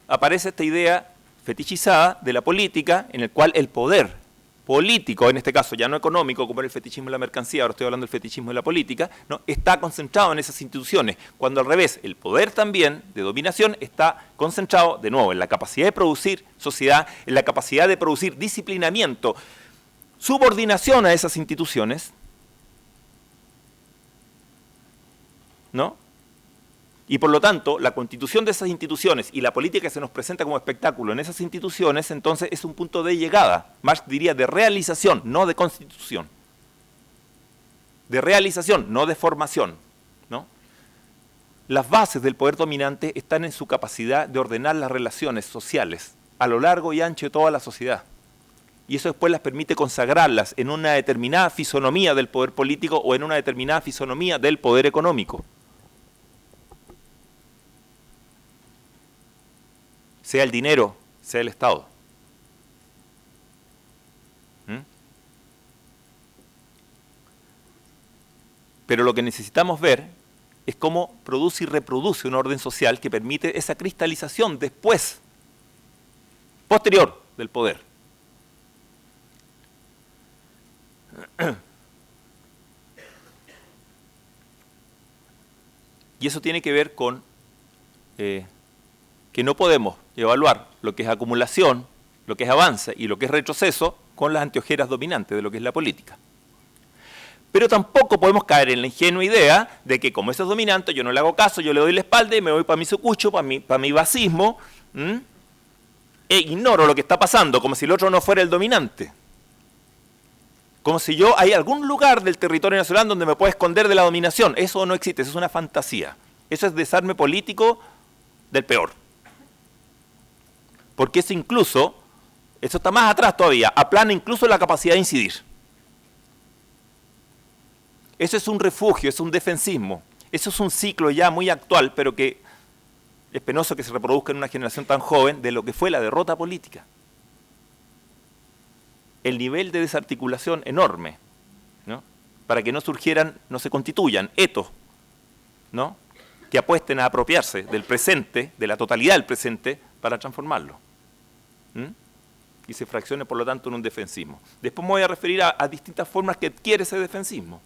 aparece esta idea fetichizada de la política en el cual el poder político, en este caso ya no económico, como era el fetichismo de la mercancía, ahora estoy hablando del fetichismo de la política, ¿no?, está concentrado en esas instituciones, cuando al revés, el poder también de dominación está concentrado, de nuevo, en la capacidad de producir sociedad, en la capacidad de producir disciplinamiento, subordinación a esas instituciones, ¿no? Y por lo tanto, la constitución de esas instituciones y la política que se nos presenta como espectáculo en esas instituciones, entonces es un punto de llegada, más diría de realización, no de constitución. De realización, no de formación, ¿no? Las bases del poder dominante están en su capacidad de ordenar las relaciones sociales a lo largo y ancho de toda la sociedad. Y eso después las permite consagrarlas en una determinada fisonomía del poder político o en una determinada fisonomía del poder económico. Sea el dinero, sea el Estado. Pero lo que necesitamos ver es cómo produce y reproduce un orden social que permite esa cristalización después, posterior del poder. Y eso tiene que ver con que no podemos evaluar lo que es acumulación, lo que es avance y lo que es retroceso con las anteojeras dominantes de lo que es la política. Pero tampoco podemos caer en la ingenua idea de que como eso es dominante, yo no le hago caso, yo le doy la espalda y me voy para mi sucucho, para mi basismo, e ignoro lo que está pasando, como si el otro no fuera el dominante. Como si hay algún lugar del territorio nacional donde me pueda esconder de la dominación. Eso no existe, eso es una fantasía. Eso es desarme político del peor. Porque eso incluso, eso está más atrás todavía, aplana incluso la capacidad de incidir. Eso es un refugio, es un defensismo. Eso es un ciclo ya muy actual, pero que es penoso que se reproduzca en una generación tan joven de lo que fue la derrota política. El nivel de desarticulación enorme, ¿no?, para que no surgieran, no se constituyan etos, ¿no?, que apuesten a apropiarse del presente, de la totalidad del presente, para transformarlo. Y se fraccione, por lo tanto, en un defensismo. Después me voy a referir a distintas formas que adquiere ese defensismo,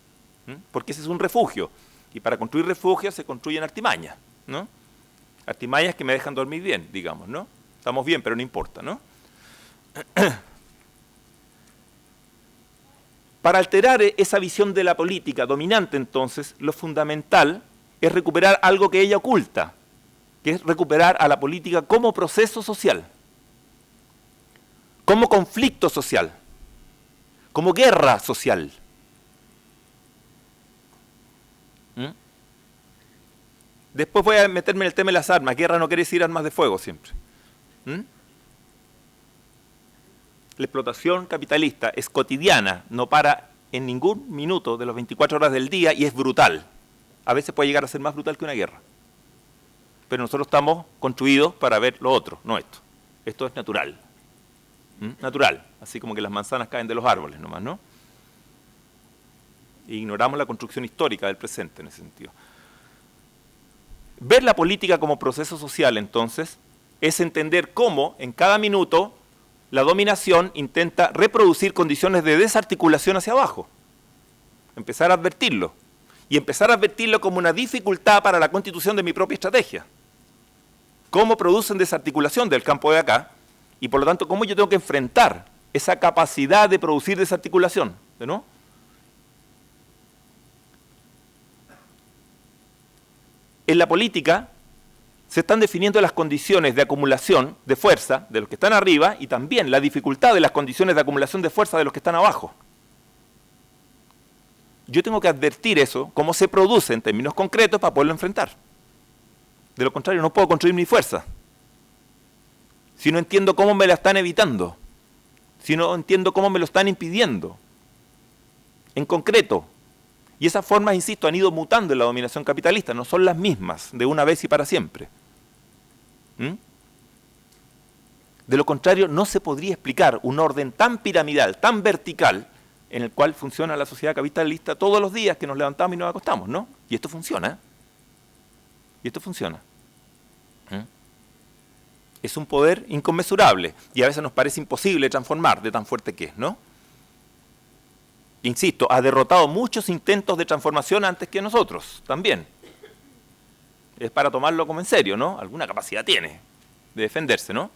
porque ese es un refugio. Y para construir refugios se construyen artimañas, ¿no? Artimañas que me dejan dormir bien, digamos, ¿no? Estamos bien, pero no importa, ¿no? Para alterar esa visión de la política dominante, entonces, lo fundamental es recuperar algo que ella oculta, que es recuperar a la política como proceso social, como conflicto social, como guerra social. ¿Mm? Después voy a meterme en el tema de las armas. Guerra no quiere decir armas de fuego siempre. ¿Mm? La explotación capitalista es cotidiana, no para en ningún minuto de las 24 horas del día y es brutal. A veces puede llegar a ser más brutal que una guerra. Pero nosotros estamos construidos para ver lo otro, no esto. Esto es natural. Natural, así como que las manzanas caen de los árboles nomás, ¿no? E ignoramos la construcción histórica del presente en ese sentido. Ver la política como proceso social, entonces, es entender cómo en cada minuto la dominación intenta reproducir condiciones de desarticulación hacia abajo. Empezar a advertirlo. Y empezar a advertirlo como una dificultad para la constitución de mi propia estrategia. Cómo producen desarticulación del campo de acá, y por lo tanto, cómo yo tengo que enfrentar esa capacidad de producir desarticulación, ¿no? En la política se están definiendo las condiciones de acumulación de fuerza de los que están arriba y también la dificultad de las condiciones de acumulación de fuerza de los que están abajo. Yo tengo que advertir eso, cómo se produce en términos concretos para poderlo enfrentar. De lo contrario, no puedo construir mi fuerza. Si no entiendo cómo me la están evitando, si no entiendo cómo me lo están impidiendo, en concreto. Y esas formas, insisto, han ido mutando en la dominación capitalista, no son las mismas de una vez y para siempre. De lo contrario, no se podría explicar un orden tan piramidal, tan vertical, en el cual funciona la sociedad capitalista todos los días que nos levantamos y nos acostamos, ¿no? Y esto funciona. Y esto funciona. Es un poder inconmensurable y a veces nos parece imposible transformar de tan fuerte que es, ¿no? Insisto, ha derrotado muchos intentos de transformación antes que nosotros, también. Es para tomarlo como en serio, ¿no? Alguna capacidad tiene de defenderse, ¿no?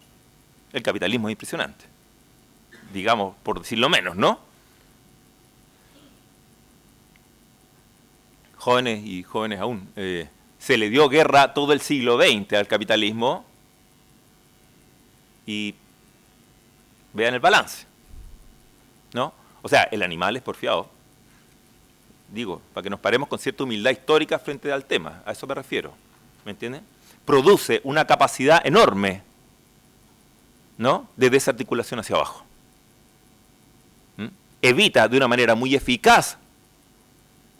El capitalismo es impresionante. Digamos, por decirlo menos, ¿no? Jóvenes y jóvenes aún. Se le dio guerra todo el siglo XX al capitalismo. Y vean el balance, ¿no? O sea, el animal es porfiado. Digo, para que nos paremos con cierta humildad histórica frente al tema, a eso me refiero, ¿me entienden? Produce una capacidad enorme, ¿no?, de desarticulación hacia abajo. Evita de una manera muy eficaz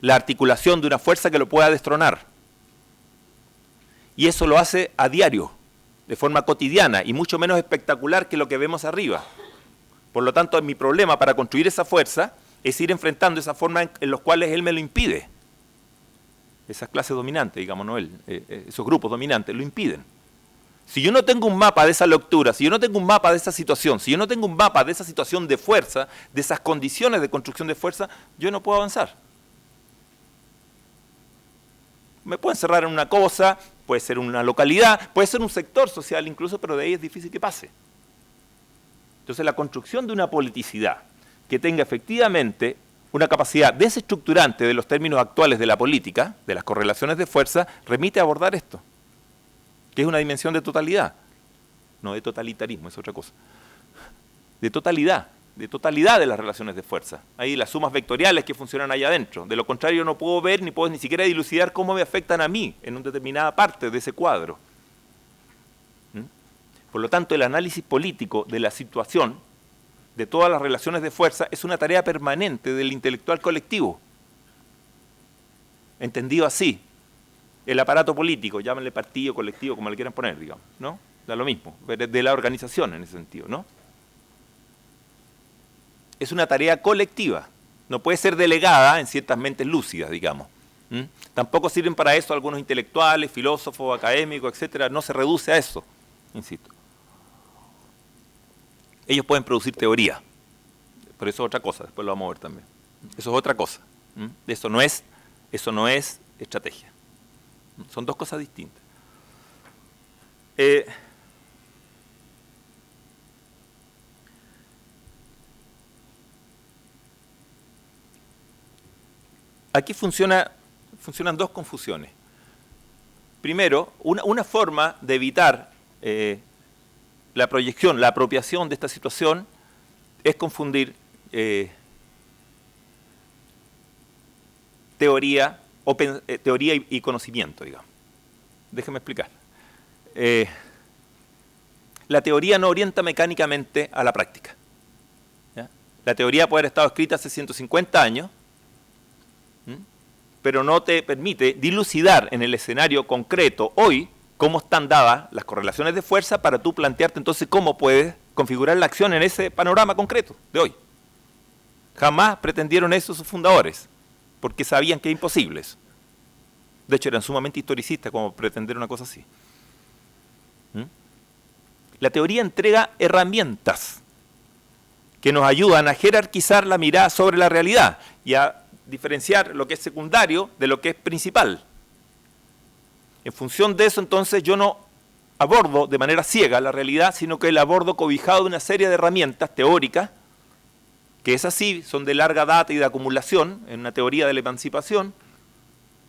la articulación de una fuerza que lo pueda destronar. Y eso lo hace a diario, de forma cotidiana y mucho menos espectacular que lo que vemos arriba. Por lo tanto, mi problema para construir esa fuerza es ir enfrentando esa forma en los cuales él me lo impide. Esas clases dominantes, digamos, no él, esos grupos dominantes lo impiden. Si yo no tengo un mapa de esa lectura, si yo no tengo un mapa de esa situación, si yo no tengo un mapa de esa situación de fuerza, de esas condiciones de construcción de fuerza, yo no puedo avanzar. Me puedo encerrar en una cosa, puede ser una localidad, puede ser un sector social incluso, pero de ahí es difícil que pase. Entonces la construcción de una politicidad que tenga efectivamente una capacidad desestructurante de los términos actuales de la política, de las correlaciones de fuerza, remite a abordar esto, que es una dimensión de totalidad, no de totalitarismo, es otra cosa, de totalidad de las relaciones de fuerza. Ahí las sumas vectoriales que funcionan allá adentro. De lo contrario no puedo ver ni puedo ni siquiera dilucidar cómo me afectan a mí en una determinada parte de ese cuadro. Por lo tanto, el análisis político de la situación de todas las relaciones de fuerza es una tarea permanente del intelectual colectivo. Entendido así, el aparato político, llámenle partido, colectivo, como le quieran poner, digamos, ¿no? Da lo mismo, de la organización en ese sentido, ¿no? Es una tarea colectiva, no puede ser delegada en ciertas mentes lúcidas, digamos. Tampoco sirven para eso algunos intelectuales, filósofos, académicos, etcétera. No se reduce a eso, insisto. Ellos pueden producir teoría, pero eso es otra cosa, después lo vamos a ver también. Eso es otra cosa. Eso no es estrategia. Son dos cosas distintas. aquí funcionan dos confusiones. Primero, una forma de evitar la proyección, la apropiación de esta situación es confundir teoría y conocimiento, digamos. Déjeme explicar. La teoría no orienta mecánicamente a la práctica. ¿Ya? La teoría puede haber estado escrita hace 150 años, pero no te permite dilucidar en el escenario concreto hoy cómo están dadas las correlaciones de fuerza para tú plantearte entonces cómo puedes configurar la acción en ese panorama concreto de hoy. Jamás pretendieron eso sus fundadores, porque sabían que es imposible eso. De hecho, eran sumamente historicistas como pretender una cosa así. La teoría entrega herramientas que nos ayudan a jerarquizar la mirada sobre la realidad y a diferenciar lo que es secundario de lo que es principal. En función de eso, entonces, yo no abordo de manera ciega la realidad, sino que la abordo cobijado de una serie de herramientas teóricas, que es así, son de larga data y de acumulación, en una teoría de la emancipación,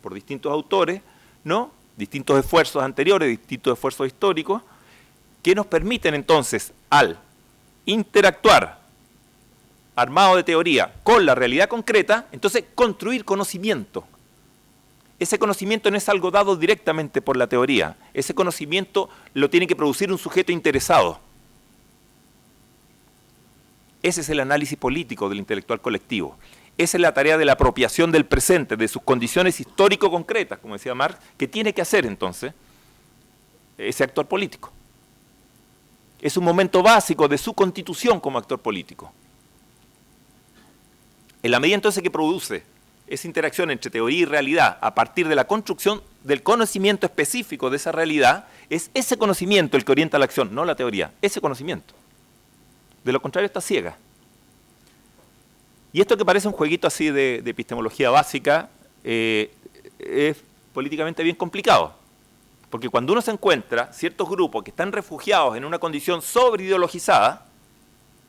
por distintos autores, ¿no? Distintos esfuerzos anteriores, distintos esfuerzos históricos, que nos permiten entonces, al interactuar armado de teoría con la realidad concreta, entonces construir conocimiento. Ese conocimiento no es algo dado directamente por la teoría, ese conocimiento lo tiene que producir un sujeto interesado. Ese es el análisis político del intelectual colectivo. Esa es la tarea de la apropiación del presente, de sus condiciones histórico-concretas, como decía Marx, que tiene que hacer entonces ese actor político. Es un momento básico de su constitución como actor político. En la medida entonces que produce esa interacción entre teoría y realidad a partir de la construcción del conocimiento específico de esa realidad, es ese conocimiento el que orienta la acción, no la teoría, ese conocimiento. De lo contrario está ciega. Y esto que parece un jueguito así de epistemología básica es políticamente bien complicado. Porque cuando uno se encuentra ciertos grupos que están refugiados en una condición sobreideologizada,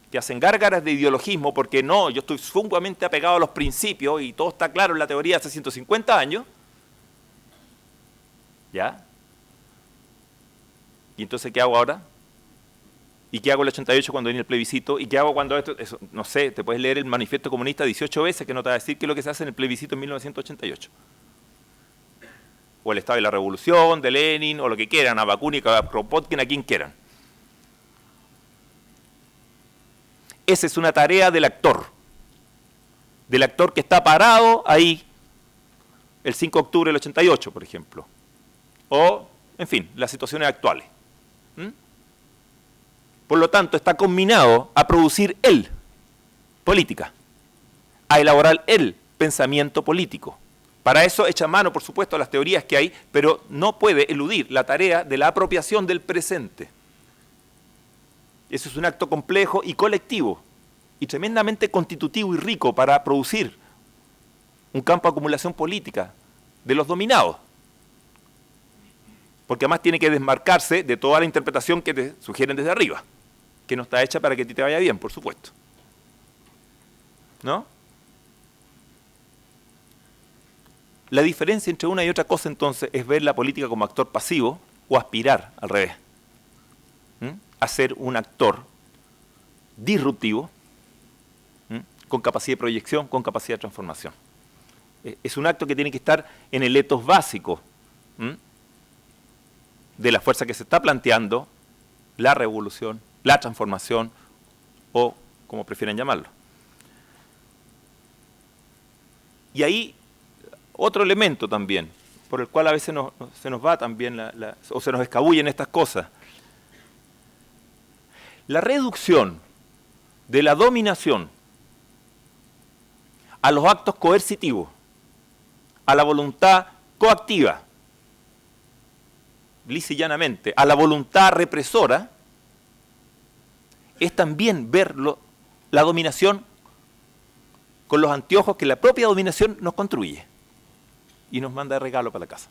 que hacen gárgaras de ideologismo porque no, yo estoy sumamente apegado a los principios y todo está claro en la teoría hace 150 años, ¿ya? ¿Y entonces qué hago ahora? ¿Y qué hago el 88 cuando viene el plebiscito? ¿Y qué hago cuando esto? Eso, no sé, te puedes leer el manifiesto comunista 18 veces que no te va a decir qué es lo que se hace en el plebiscito en 1988. O el Estado de la Revolución, de Lenin, o lo que quieran, a Bakunin, a Kropotkin, a quien quieran. Esa es una tarea del actor que está parado ahí el 5 de octubre del 88, por ejemplo. O, en fin, las situaciones actuales. Por lo tanto, está combinado a producir él política, a elaborar él pensamiento político. Para eso echa mano, por supuesto, a las teorías que hay, pero no puede eludir la tarea de la apropiación del presente. Eso es un acto complejo y colectivo, y tremendamente constitutivo y rico para producir un campo de acumulación política de los dominados. Porque además tiene que desmarcarse de toda la interpretación que te sugieren desde arriba, que no está hecha para que a ti te vaya bien, por supuesto. ¿No? La diferencia entre una y otra cosa, entonces, es ver la política como actor pasivo o aspirar al revés. A ser un actor disruptivo, con capacidad de proyección, con capacidad de transformación. Es un acto que tiene que estar en el etos básico de la fuerza que se está planteando, la revolución, la transformación, o como prefieran llamarlo. Y ahí otro elemento también, por el cual a veces se nos va también, o se nos escabullen estas cosas. La reducción de la dominación a los actos coercitivos, a la voluntad coactiva, lisa y llanamente, a la voluntad represora, es también ver la dominación con los anteojos que la propia dominación nos construye y nos manda de regalo para la casa.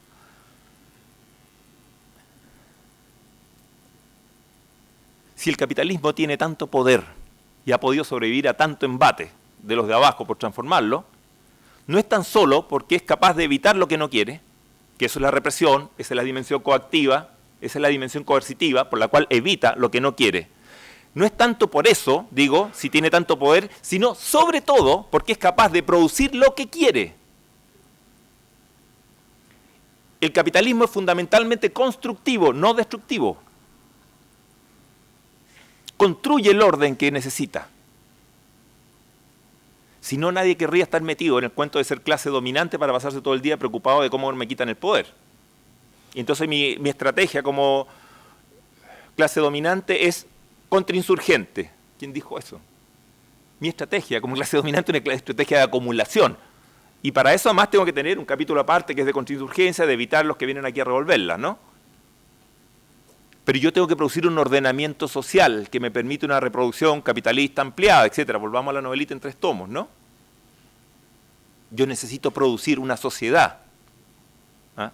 Si el capitalismo tiene tanto poder y ha podido sobrevivir a tanto embate de los de abajo por transformarlo, no es tan solo porque es capaz de evitar lo que no quiere, que eso es la represión, esa es la dimensión coactiva, esa es la dimensión coercitiva, por la cual evita lo que no quiere. No es tanto por eso, digo, si tiene tanto poder, sino sobre todo porque es capaz de producir lo que quiere. El capitalismo es fundamentalmente constructivo, no destructivo. Construye el orden que necesita. Si no, nadie querría estar metido en el cuento de ser clase dominante para pasarse todo el día preocupado de cómo me quitan el poder. Y entonces mi estrategia como clase dominante es contrainsurgente. ¿Quién dijo eso? Mi estrategia como clase dominante es una estrategia de acumulación. Y para eso además tengo que tener un capítulo aparte que es de contrainsurgencia, de evitar los que vienen aquí a revolverla, ¿no? Pero yo tengo que producir un ordenamiento social que me permite una reproducción capitalista ampliada, etcétera. Volvamos a la novelita en 3 tomos, ¿no? Yo necesito producir una sociedad, ¿ah?,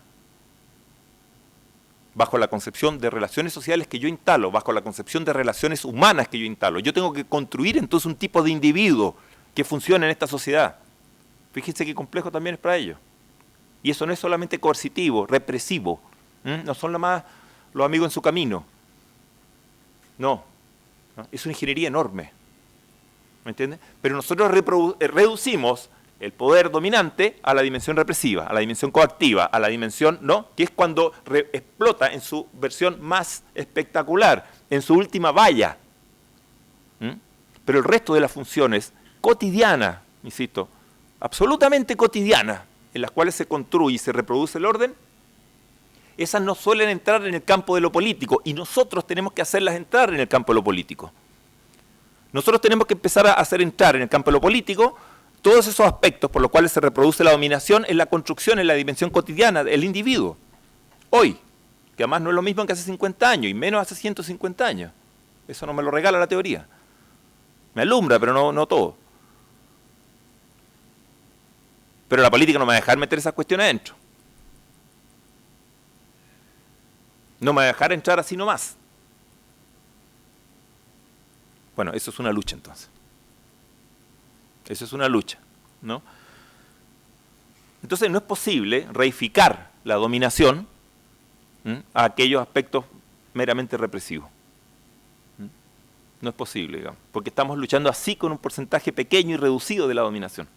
bajo la concepción de relaciones sociales que yo instalo, bajo la concepción de relaciones humanas que yo instalo. Yo tengo que construir entonces un tipo de individuo que funcione en esta sociedad. Fíjense qué complejo también es para ellos. Y eso no es solamente coercitivo, represivo. No son los amigos en su camino. No. Es una ingeniería enorme. ¿Me entiendes? Pero nosotros reducimos el poder dominante a la dimensión represiva, a la dimensión coactiva, a la dimensión, ¿no?, que es cuando explota en su versión más espectacular, en su última valla. Pero el resto de las funciones cotidianas, insisto, absolutamente cotidianas, en las cuales se construye y se reproduce el orden, esas no suelen entrar en el campo de lo político, y nosotros tenemos que hacerlas entrar en el campo de lo político. Nosotros tenemos que empezar a hacer entrar en el campo de lo político todos esos aspectos por los cuales se reproduce la dominación en la construcción, en la dimensión cotidiana del individuo. Hoy, que además no es lo mismo que hace 50 años, y menos hace 150 años. Eso no me lo regala la teoría. Me alumbra, pero no todo. Pero la política no me va a dejar meter esas cuestiones adentro. No me va a dejar entrar así nomás. Bueno, eso es una lucha entonces. Eso es una lucha, ¿no? Entonces no es posible reificar la dominación a aquellos aspectos meramente represivos. No es posible, digamos, porque estamos luchando así con un porcentaje pequeño y reducido de la dominación.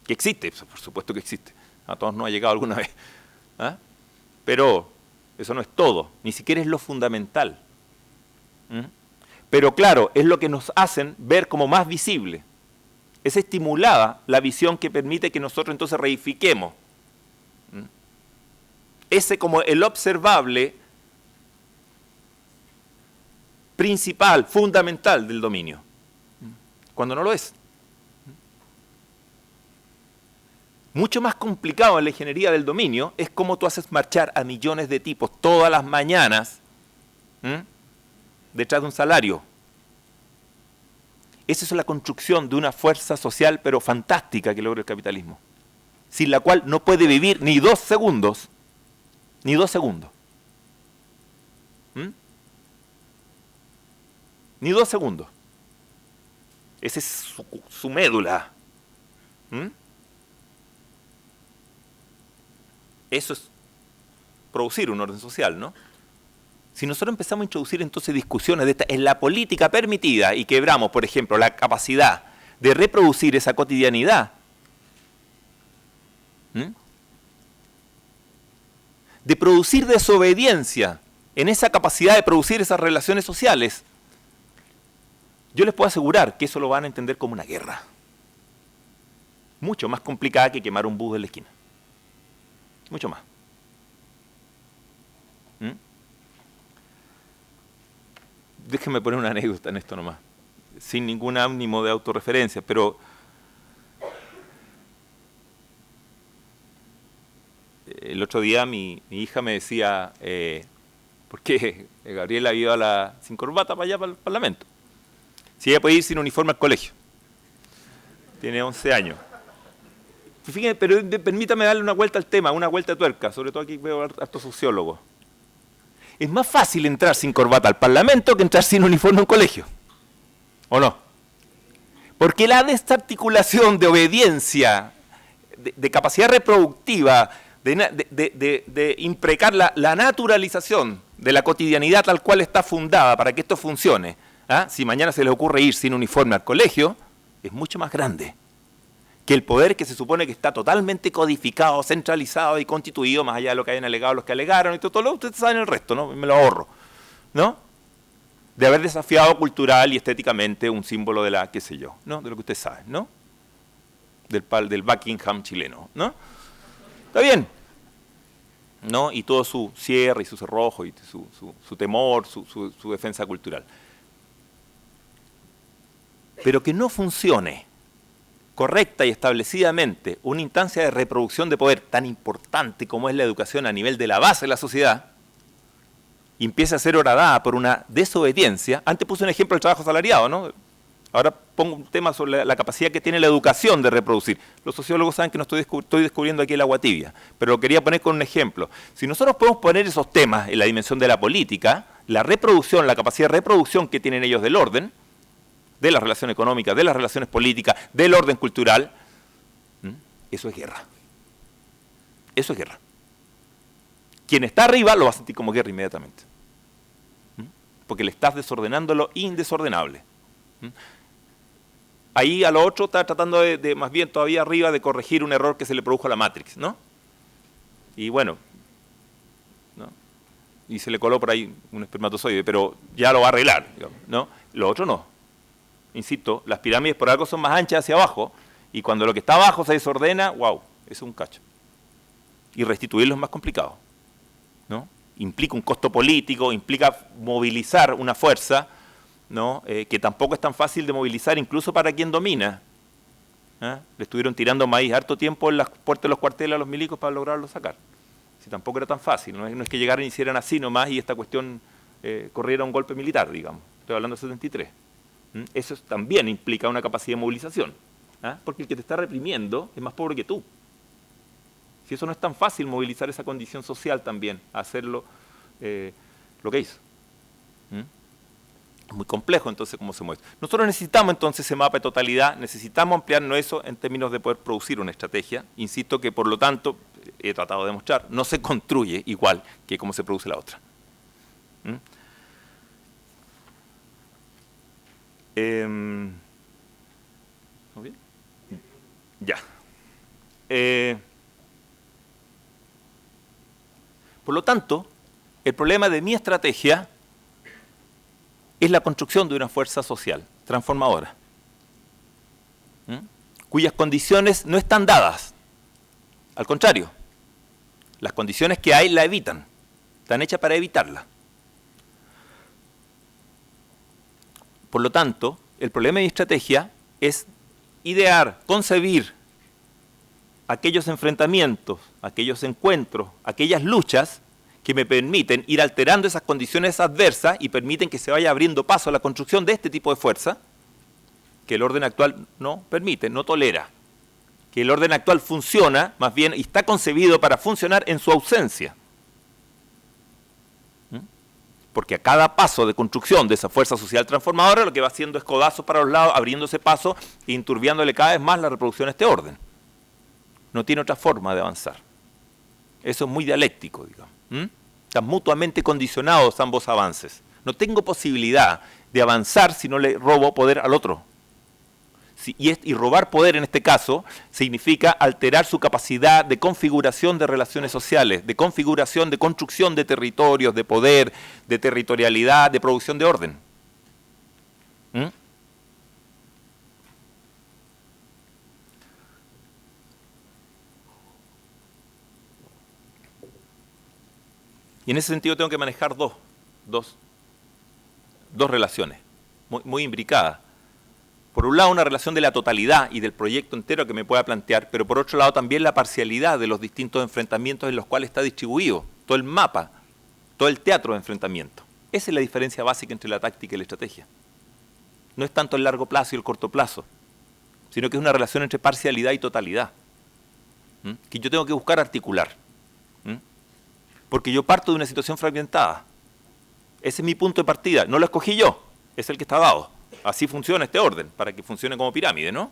Que existe, por supuesto que existe. A todos nos ha llegado alguna vez. ¿Ah? Pero eso no es todo, ni siquiera es lo fundamental. Pero claro, es lo que nos hacen ver como más visible. Es estimulada la visión que permite que nosotros entonces reifiquemos. Ese como el observable principal, fundamental del dominio, cuando no lo es. Mucho más complicado en la ingeniería del dominio es cómo tú haces marchar a millones de tipos todas las mañanas detrás de un salario. Esa es la construcción de una fuerza social, pero fantástica, que logra el capitalismo, sin la cual no puede vivir ni 2 segundos, ni 2 segundos. Ni 2 segundos. Esa es su médula. Eso es producir un orden social, ¿no? Si nosotros empezamos a introducir entonces discusiones de esta en la política permitida y quebramos, por ejemplo, la capacidad de reproducir esa cotidianidad, de producir desobediencia en esa capacidad de producir esas relaciones sociales, yo les puedo asegurar que eso lo van a entender como una guerra. Mucho más complicada que quemar un bus en la esquina. Mucho más. Déjenme poner una anécdota en esto nomás, sin ningún ánimo de autorreferencia, pero el otro día mi hija me decía, ¿por qué Gabriela iba sin corbata para allá, para el Parlamento? Si ella puede ir sin uniforme al colegio. Tiene 11 años. Fíjense, pero permítame darle una vuelta al tema, una vuelta de tuerca, sobre todo aquí veo a estos sociólogos. Es más fácil entrar sin corbata al Parlamento que entrar sin uniforme en un colegio. ¿O no? Porque la desarticulación de obediencia de capacidad reproductiva, de imprecar la naturalización de la cotidianidad tal cual está fundada para que esto funcione, si mañana se les ocurre ir sin uniforme al colegio, es mucho más grande que el poder que se supone que está totalmente codificado, centralizado y constituido, más allá de lo que hayan alegado los que alegaron, y todo lo ustedes saben el resto, ¿no? Me lo ahorro, ¿no? De haber desafiado cultural y estéticamente un símbolo de la, qué sé yo, ¿no? De lo que ustedes saben, ¿no? Del Buckingham chileno, ¿no? Está bien, ¿no? Y todo su cierre y su cerrojo y su temor, su defensa cultural. Pero que no funcione correcta y establecidamente una instancia de reproducción de poder tan importante como es la educación a nivel de la base de la sociedad, y empieza a ser horadada por una desobediencia. Antes puse un ejemplo del trabajo asalariado, ¿no? Ahora pongo un tema sobre la capacidad que tiene la educación de reproducir. Los sociólogos saben que no estoy descubriendo aquí el agua tibia, pero lo quería poner con un ejemplo. Si nosotros podemos poner esos temas en la dimensión de la política, la reproducción, la capacidad de reproducción que tienen ellos del orden, de la relación económica, de las relaciones políticas, del orden cultural, eso es guerra. Eso es guerra. Quien está arriba lo va a sentir como guerra inmediatamente. Porque le estás desordenando lo indesordenable. Ahí a lo otro está tratando de más bien todavía arriba de corregir un error que se le produjo a la Matrix, ¿no? Y bueno, ¿no? Y se le coló por ahí un espermatozoide, pero ya lo va a arreglar, digamos, ¿no? Lo otro no. Insisto, las pirámides por algo son más anchas hacia abajo, y cuando lo que está abajo se desordena, wow, es un cacho. Y restituirlo es más complicado, ¿no? Implica un costo político, implica movilizar una fuerza, ¿no? Que tampoco es tan fácil de movilizar incluso para quien domina. Le estuvieron tirando maíz harto tiempo en las puertas de los cuarteles a los milicos para lograrlo sacar. Si tampoco era tan fácil, no es que llegaran y hicieran así nomás y esta cuestión corriera un golpe militar, digamos. Estoy hablando de 73. Eso también implica una capacidad de movilización, porque el que te está reprimiendo es más pobre que tú. Si eso no es tan fácil movilizar esa condición social también, hacerlo lo que hizo. Es muy complejo entonces cómo se mueve. Nosotros necesitamos entonces ese mapa de totalidad, necesitamos ampliarnos eso en términos de poder producir una estrategia. Insisto que por lo tanto, he tratado de demostrar, no se construye igual que cómo se produce la otra. ¿Muy bien? Ya. Por lo tanto, el problema de mi estrategia es la construcción de una fuerza social transformadora, cuyas condiciones no están dadas. Al contrario, las condiciones que hay la evitan, están hechas para evitarla. Por lo tanto, el problema de mi estrategia es idear, concebir aquellos enfrentamientos, aquellos encuentros, aquellas luchas que me permiten ir alterando esas condiciones adversas y permiten que se vaya abriendo paso a la construcción de este tipo de fuerza que el orden actual no permite, no tolera. Que el orden actual funciona, más bien, y está concebido para funcionar en su ausencia. Porque a cada paso de construcción de esa fuerza social transformadora lo que va haciendo es codazos para los lados, abriéndose paso e inturbiándole cada vez más la reproducción a este orden. No tiene otra forma de avanzar. Eso es muy dialéctico, digamos. Están mutuamente condicionados ambos avances. No tengo posibilidad de avanzar si no le robo poder al otro. Y robar poder en este caso significa alterar su capacidad de configuración de relaciones sociales, de configuración, de construcción de territorios, de poder, de territorialidad, de producción de orden. Y en ese sentido tengo que manejar dos relaciones muy imbricadas. Por un lado, una relación de la totalidad y del proyecto entero que me pueda plantear, pero por otro lado también la parcialidad de los distintos enfrentamientos en los cuales está distribuido, todo el mapa, todo el teatro de enfrentamiento. Esa es la diferencia básica entre la táctica y la estrategia. No es tanto el largo plazo y el corto plazo, sino que es una relación entre parcialidad y totalidad, que yo tengo que buscar articular. Porque yo parto de una situación fragmentada. Ese es mi punto de partida. No lo escogí yo, es el que está dado. Así funciona este orden, para que funcione como pirámide, ¿no?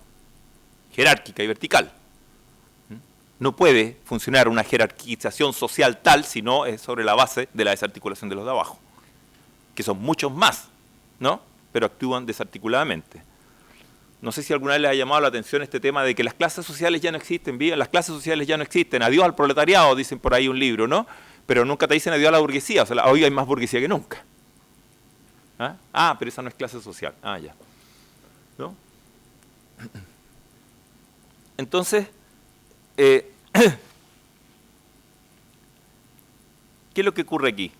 Jerárquica y vertical. no puede funcionar una jerarquización social tal si no es sobre la base de la desarticulación de los de abajo, que son muchos más, ¿no? Pero actúan desarticuladamente. No sé si alguna vez les ha llamado la atención este tema de que las clases sociales ya no existen, las clases sociales ya no existen, adiós al proletariado, dicen por ahí un libro, ¿no? Pero nunca te dicen adiós a la burguesía, o sea, hoy hay más burguesía que nunca. Pero esa no es clase social, ya. ¿No? Entonces, ¿qué es lo que ocurre aquí?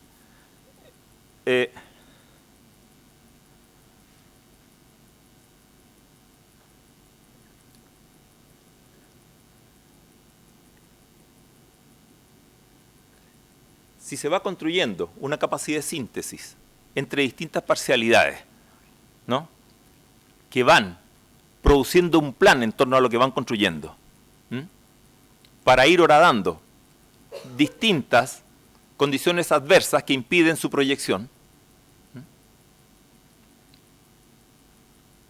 Si se va construyendo una capacidad de síntesis entre distintas parcialidades, ¿no? Que van produciendo un plan en torno a lo que van construyendo, para ir horadando distintas condiciones adversas que impiden su proyección,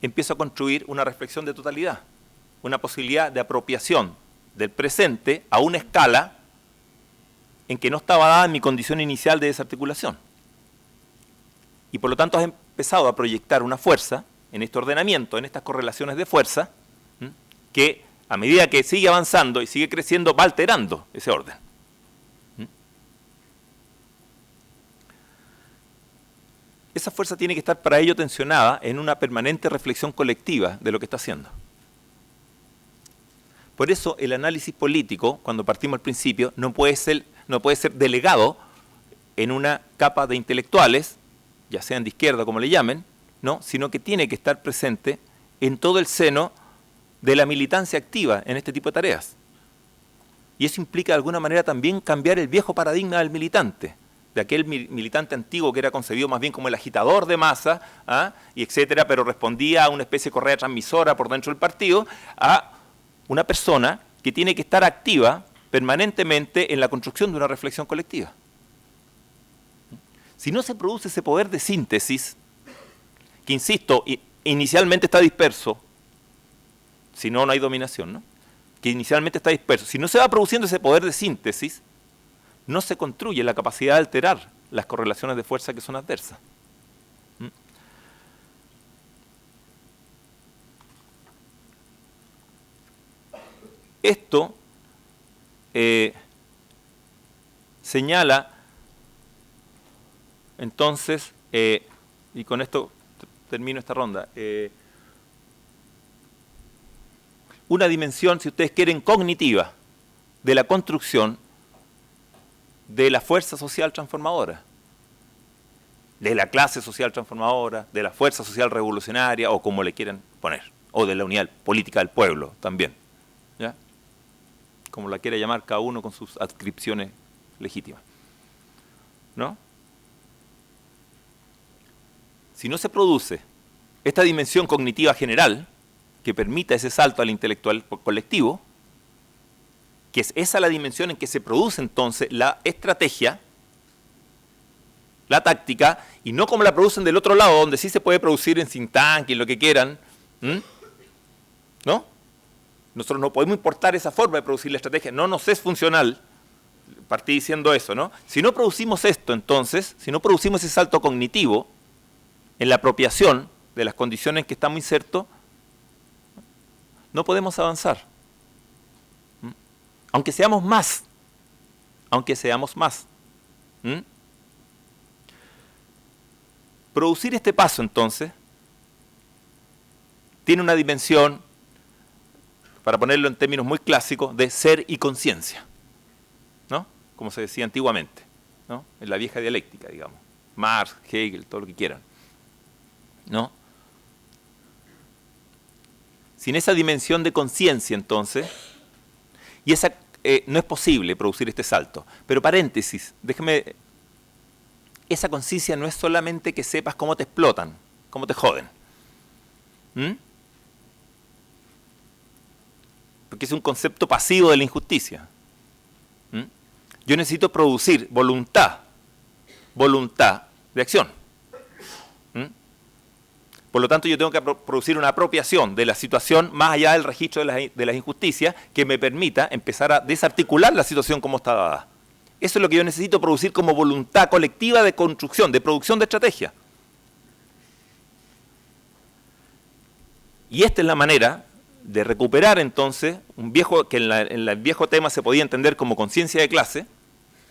empiezo a construir una reflexión de totalidad, una posibilidad de apropiación del presente a una escala en que no estaba dada en mi condición inicial de desarticulación. Y por lo tanto has empezado a proyectar una fuerza en este ordenamiento, en estas correlaciones de fuerza, que a medida que sigue avanzando y sigue creciendo va alterando ese orden. Esa fuerza tiene que estar para ello tensionada en una permanente reflexión colectiva de lo que está haciendo. Por eso el análisis político, cuando partimos al principio, no puede ser delegado en una capa de intelectuales, ya sean de izquierda como le llamen, ¿no? Sino que tiene que estar presente en todo el seno de la militancia activa en este tipo de tareas. Y eso implica de alguna manera también cambiar el viejo paradigma del militante, de aquel militante antiguo que era concebido más bien como el agitador de masa, y etcétera, pero respondía a una especie de correa transmisora por dentro del partido, a una persona que tiene que estar activa permanentemente en la construcción de una reflexión colectiva. Si no se produce ese poder de síntesis, que insisto, inicialmente está disperso, si no, no hay dominación, ¿no? Que inicialmente está disperso. Si no se va produciendo ese poder de síntesis, no se construye la capacidad de alterar las correlaciones de fuerza que son adversas. Esto señala, entonces, y con esto termino esta ronda, una dimensión, si ustedes quieren, cognitiva de la construcción de la fuerza social transformadora, de la clase social transformadora, de la fuerza social revolucionaria, o como le quieran poner, o de la unidad política del pueblo también, ¿ya? Como la quiera llamar cada uno con sus adscripciones legítimas, ¿no? Si no se produce esta dimensión cognitiva general que permita ese salto al intelectual colectivo, que es esa la dimensión en que se produce entonces la estrategia, la táctica, y no como la producen del otro lado, donde sí se puede producir en think tank y lo que quieran, ¿no? Nosotros no podemos importar esa forma de producir la estrategia, no nos es funcional, partí diciendo eso, ¿no? Si no producimos esto, entonces, si no producimos ese salto cognitivo en la apropiación de las condiciones en que estamos insertos, no podemos avanzar. Aunque seamos más. Producir este paso, entonces, tiene una dimensión, para ponerlo en términos muy clásicos, de ser y conciencia, ¿no? Como se decía antiguamente, ¿no? En la vieja dialéctica, digamos. Marx, Hegel, todo lo que quieran, ¿no? Sin esa dimensión de conciencia, entonces, y esa no es posible producir este salto. Pero paréntesis, déjeme, esa conciencia no es solamente que sepas cómo te explotan, cómo te joden. Porque es un concepto pasivo de la injusticia. Yo necesito producir voluntad de acción. Por lo tanto, yo tengo que producir una apropiación de la situación más allá del registro de las injusticias que me permita empezar a desarticular la situación como está dada. Eso es lo que yo necesito producir como voluntad colectiva de construcción, de producción de estrategia. Y esta es la manera de recuperar entonces un viejo, que en el viejo tema se podía entender como conciencia de clase,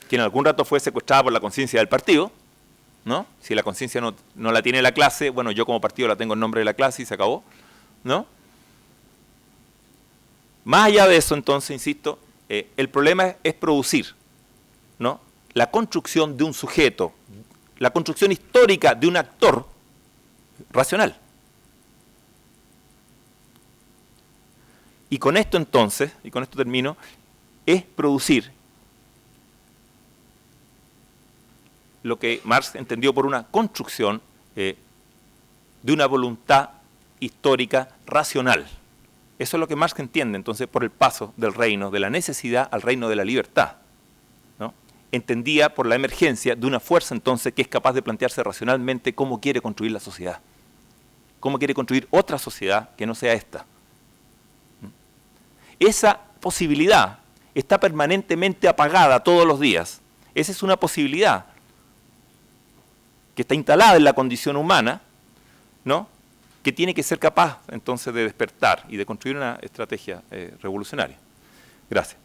que en algún rato fue secuestrada por la conciencia del partido, ¿no? Si la conciencia no la tiene la clase, bueno, yo como partido la tengo en nombre de la clase y se acabó, ¿no? Más allá de eso, entonces, insisto, el problema es producir, ¿no?, la construcción de un sujeto, la construcción histórica de un actor racional. Y con esto entonces, y con esto termino, es producir lo que Marx entendió por una construcción de una voluntad histórica racional. Eso es lo que Marx entiende entonces por el paso del reino de la necesidad al reino de la libertad, ¿no? Entendía por la emergencia de una fuerza entonces que es capaz de plantearse racionalmente cómo quiere construir la sociedad, cómo quiere construir otra sociedad que no sea esta. Esa posibilidad está permanentemente apagada todos los días. Esa es una posibilidad que está instalada en la condición humana, ¿no?, que tiene que ser capaz entonces de despertar y de construir una estrategia revolucionaria. Gracias.